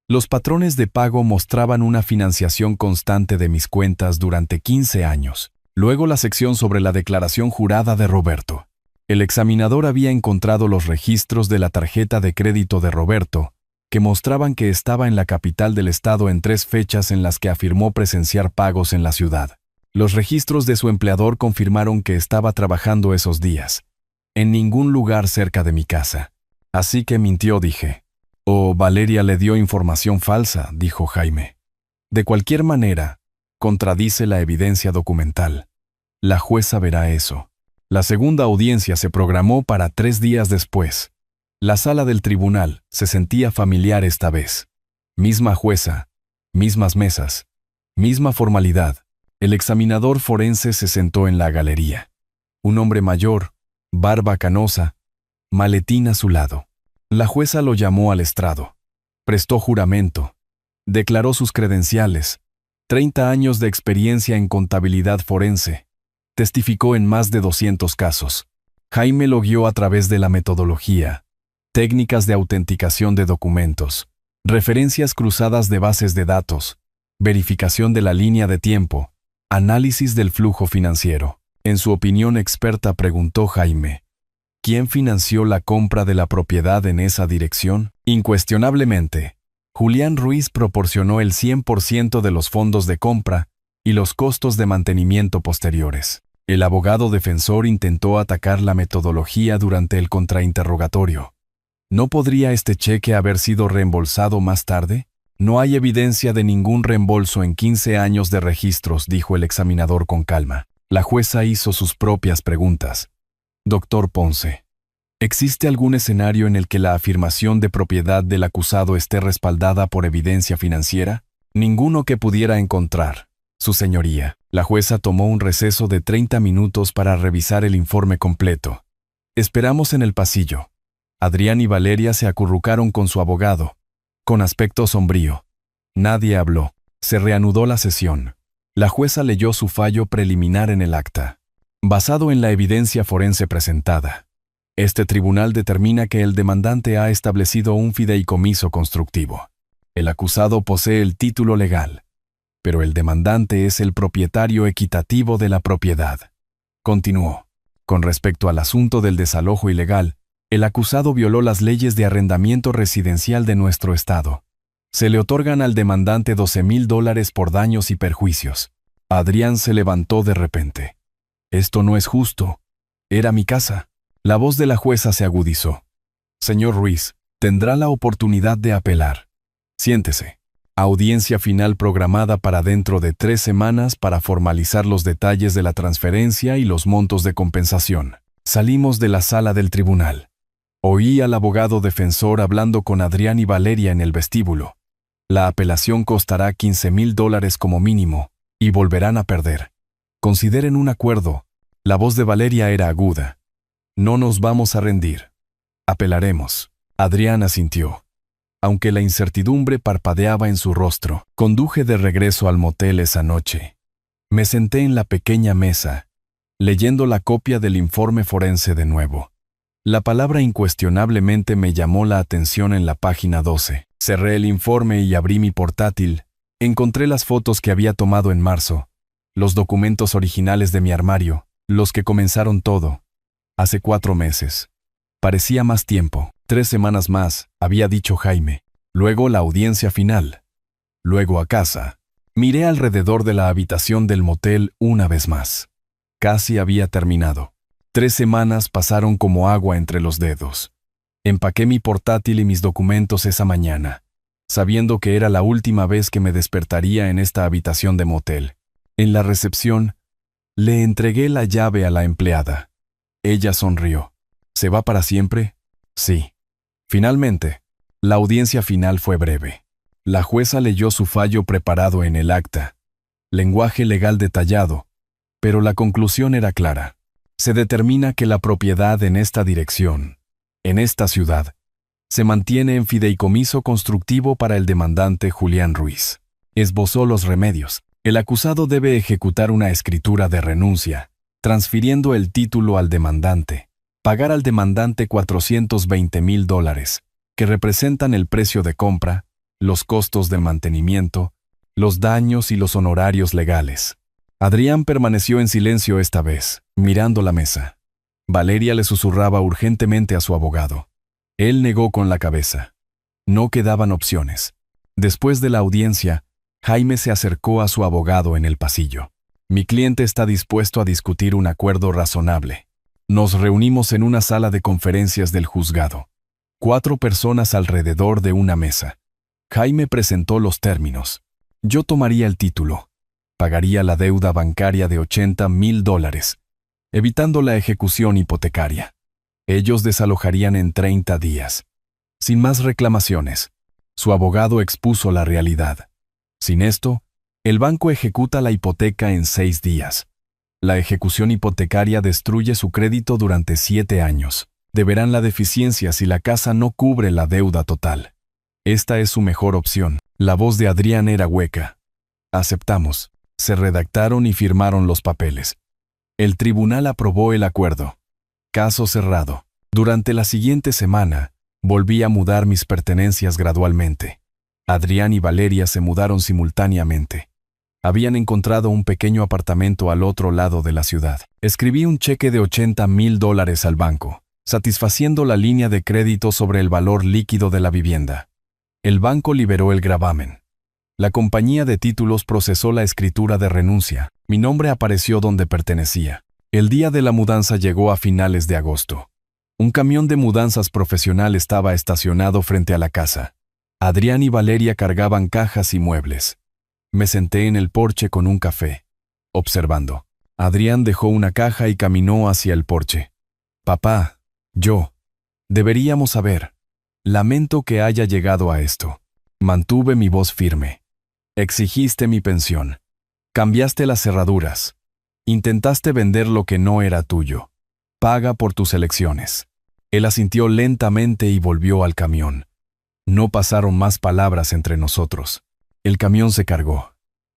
Los patrones de pago mostraban una financiación constante de mis cuentas durante 15 años. Luego la sección sobre la declaración jurada de Roberto. El examinador había encontrado los registros de la tarjeta de crédito de Roberto, que mostraban que estaba en la capital del estado en 3 fechas en las que afirmó presenciar pagos en la ciudad. Los registros de su empleador confirmaron que estaba trabajando esos días, en ningún lugar cerca de mi casa. Así que mintió, dije. «O Valeria le dio información falsa», dijo Jaime. «De cualquier manera, contradice la evidencia documental. La jueza verá eso». La segunda audiencia se programó para 3 días después. La sala del tribunal se sentía familiar esta vez. Misma jueza, mismas mesas, misma formalidad. El examinador forense se sentó en la galería. Un hombre mayor, barba canosa, maletín a su lado. La jueza lo llamó al estrado. Prestó juramento. Declaró sus credenciales. 30 años de experiencia en contabilidad forense. Testificó en más de 200 casos. Jaime lo guió a través de la metodología, técnicas de autenticación de documentos, referencias cruzadas de bases de datos, verificación de la línea de tiempo, análisis del flujo financiero. En su opinión experta preguntó Jaime, ¿quién financió la compra de la propiedad en esa dirección? Incuestionablemente, Julián Ruiz proporcionó el 100% de los fondos de compra y los costos de mantenimiento posteriores. El abogado defensor intentó atacar la metodología durante el contrainterrogatorio. ¿No podría este cheque haber sido reembolsado más tarde? No hay evidencia de ningún reembolso en 15 años de registros, dijo el examinador con calma. La jueza hizo sus propias preguntas. Doctor Ponce, ¿existe algún escenario en el que la afirmación de propiedad del acusado esté respaldada por evidencia financiera? Ninguno que pudiera encontrar, Su Señoría. La jueza tomó un receso de 30 minutos para revisar el informe completo. Esperamos en el pasillo. Adrián y Valeria se acurrucaron con su abogado, con aspecto sombrío. Nadie habló. Se reanudó la sesión. La jueza leyó su fallo preliminar en el acta. Basado en la evidencia forense presentada, este tribunal determina que el demandante ha establecido un fideicomiso constructivo. El acusado posee el título legal, pero el demandante es el propietario equitativo de la propiedad. Continuó. Con respecto al asunto del desalojo ilegal, el acusado violó las leyes de arrendamiento residencial de nuestro estado. Se le otorgan al demandante $12,000 por daños y perjuicios. Adrián se levantó de repente. «Esto no es justo. Era mi casa». La voz de la jueza se agudizó. «Señor Ruiz, tendrá la oportunidad de apelar. Siéntese». Audiencia final programada para dentro de 3 semanas para formalizar los detalles de la transferencia y los montos de compensación. Salimos de la sala del tribunal. Oí al abogado defensor hablando con Adrián y Valeria en el vestíbulo. La apelación costará $15,000 como mínimo, y volverán a perder. Consideren un acuerdo. La voz de Valeria era aguda. No nos vamos a rendir. Apelaremos. Adrián asintió. Aunque la incertidumbre parpadeaba en su rostro, conduje de regreso al motel esa noche. Me senté en la pequeña mesa, leyendo la copia del informe forense de nuevo. La palabra incuestionablemente me llamó la atención en la página 12. Cerré el informe y abrí mi portátil. Encontré las fotos que había tomado en marzo, los documentos originales de mi armario, los que comenzaron todo. Hace 4 meses. Parecía más tiempo. 3 semanas más, había dicho Jaime. Luego la audiencia final. Luego a casa. Miré alrededor de la habitación del motel una vez más. Casi había terminado. 3 semanas pasaron como agua entre los dedos. Empaqué mi portátil y mis documentos esa mañana, sabiendo que era la última vez que me despertaría en esta habitación de motel. En la recepción, le entregué la llave a la empleada. Ella sonrió. ¿Se va para siempre? Sí. Finalmente, la audiencia final fue breve. La jueza leyó su fallo preparado en el acta. Lenguaje legal detallado, pero la conclusión era clara. Se determina que la propiedad en esta dirección, en esta ciudad, se mantiene en fideicomiso constructivo para el demandante Julián Ruiz. Esbozó los remedios. El acusado debe ejecutar una escritura de renuncia, transfiriendo el título al demandante. Pagar al demandante $420,000, que representan el precio de compra, los costos de mantenimiento, los daños y los honorarios legales. Adrián permaneció en silencio esta vez, mirando la mesa. Valeria le susurraba urgentemente a su abogado. Él negó con la cabeza. No quedaban opciones. Después de la audiencia, Jaime se acercó a su abogado en el pasillo. Mi cliente está dispuesto a discutir un acuerdo razonable. Nos reunimos en una sala de conferencias del juzgado. 4 personas alrededor de una mesa. Jaime presentó los términos. Yo tomaría el título. Pagaría la deuda bancaria de $80,000, evitando la ejecución hipotecaria. Ellos desalojarían en 30 días. Sin más reclamaciones. Su abogado expuso la realidad. Sin esto, el banco ejecuta la hipoteca en 6 días. La ejecución hipotecaria destruye su crédito durante 7 años. Deberán la deficiencia si la casa no cubre la deuda total. Esta es su mejor opción. La voz de Adrián era hueca. Aceptamos. Se redactaron y firmaron los papeles. El tribunal aprobó el acuerdo. Caso cerrado. Durante la siguiente semana, volví a mudar mis pertenencias gradualmente. Adrián y Valeria se mudaron simultáneamente. Habían encontrado un pequeño apartamento al otro lado de la ciudad. Escribí un cheque de $80,000 al banco, satisfaciendo la línea de crédito sobre el valor líquido de la vivienda. El banco liberó el gravamen. La compañía de títulos procesó la escritura de renuncia. Mi nombre apareció donde pertenecía. El día de la mudanza llegó a finales de agosto. Un camión de mudanzas profesional estaba estacionado frente a la casa. Adrián y Valeria cargaban cajas y muebles. Me senté en el porche con un café, observando. Adrián dejó una caja y caminó hacia el porche. Papá, deberíamos saber. Lamento que haya llegado a esto. Mantuve mi voz firme. Exigiste mi pensión. Cambiaste las cerraduras. Intentaste vender lo que no era tuyo. Paga por tus elecciones. Él asintió lentamente y volvió al camión. No pasaron más palabras entre nosotros. El camión se cargó.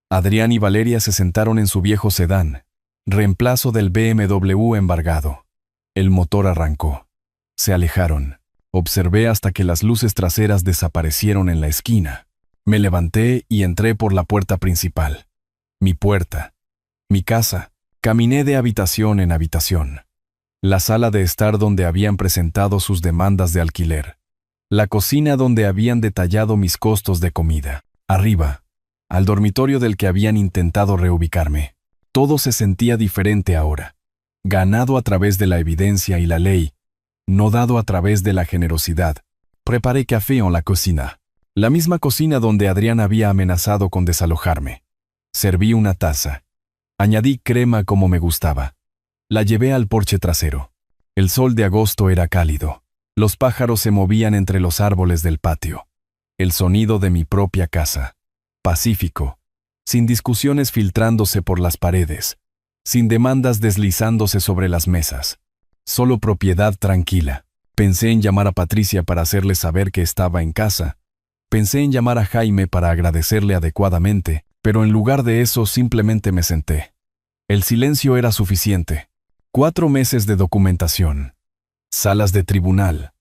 Adrián y Valeria se sentaron en su viejo sedán, reemplazo del BMW embargado. El motor arrancó. Se alejaron. Observé hasta que las luces traseras desaparecieron en la esquina. Me levanté y entré por la puerta principal. Mi puerta. Mi casa. Caminé de habitación en habitación. La sala de estar donde habían presentado sus demandas de alquiler. La cocina donde habían detallado mis costos de comida. Arriba, al dormitorio del que habían intentado reubicarme. Todo se sentía diferente ahora. Ganado a través de la evidencia y la ley, no dado a través de la generosidad. Preparé café en la cocina. La misma cocina donde Adrián había amenazado con desalojarme. Serví una taza. Añadí crema como me gustaba. La llevé al porche trasero. El sol de agosto era cálido. Los pájaros se movían entre los árboles del patio. El sonido de mi propia casa. Pacífico. Sin discusiones filtrándose por las paredes. Sin demandas deslizándose sobre las mesas. Solo propiedad tranquila. Pensé en llamar a Patricia para hacerle saber que estaba en casa. Pensé en llamar a Jaime para agradecerle adecuadamente, pero en lugar de eso simplemente me senté. El silencio era suficiente. 4 meses de documentación. Salas de tribunal.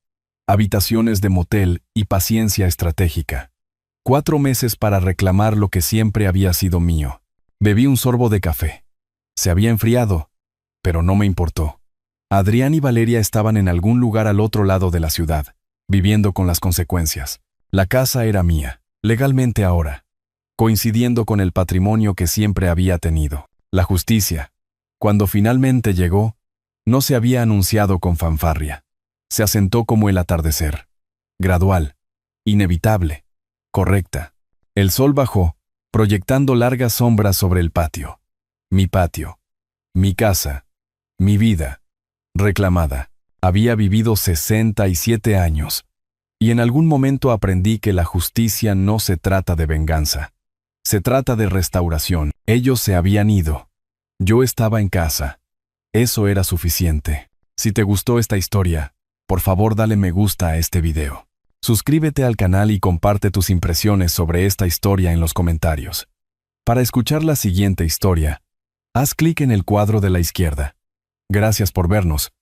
Habitaciones de motel y paciencia estratégica. 4 meses para reclamar lo que siempre había sido mío. Bebí un sorbo de café. Se había enfriado, pero no me importó. Adrián y Valeria estaban en algún lugar al otro lado de la ciudad, viviendo con las consecuencias. La casa era mía, legalmente ahora, coincidiendo con el patrimonio que siempre había tenido. La justicia, cuando finalmente llegó, no se había anunciado con fanfarria. Se asentó como el atardecer. Gradual, inevitable, correcta. El sol bajó, proyectando largas sombras sobre el patio. Mi patio. Mi casa. Mi vida. Reclamada. Había vivido 67 años. Y en algún momento aprendí que la justicia no se trata de venganza. Se trata de restauración. Ellos se habían ido. Yo estaba en casa. Eso era suficiente. Si te gustó esta historia, por favor dale me gusta a este video. Suscríbete al canal y comparte tus impresiones sobre esta historia en los comentarios. Para escuchar la siguiente historia, haz clic en el cuadro de la izquierda. Gracias por vernos.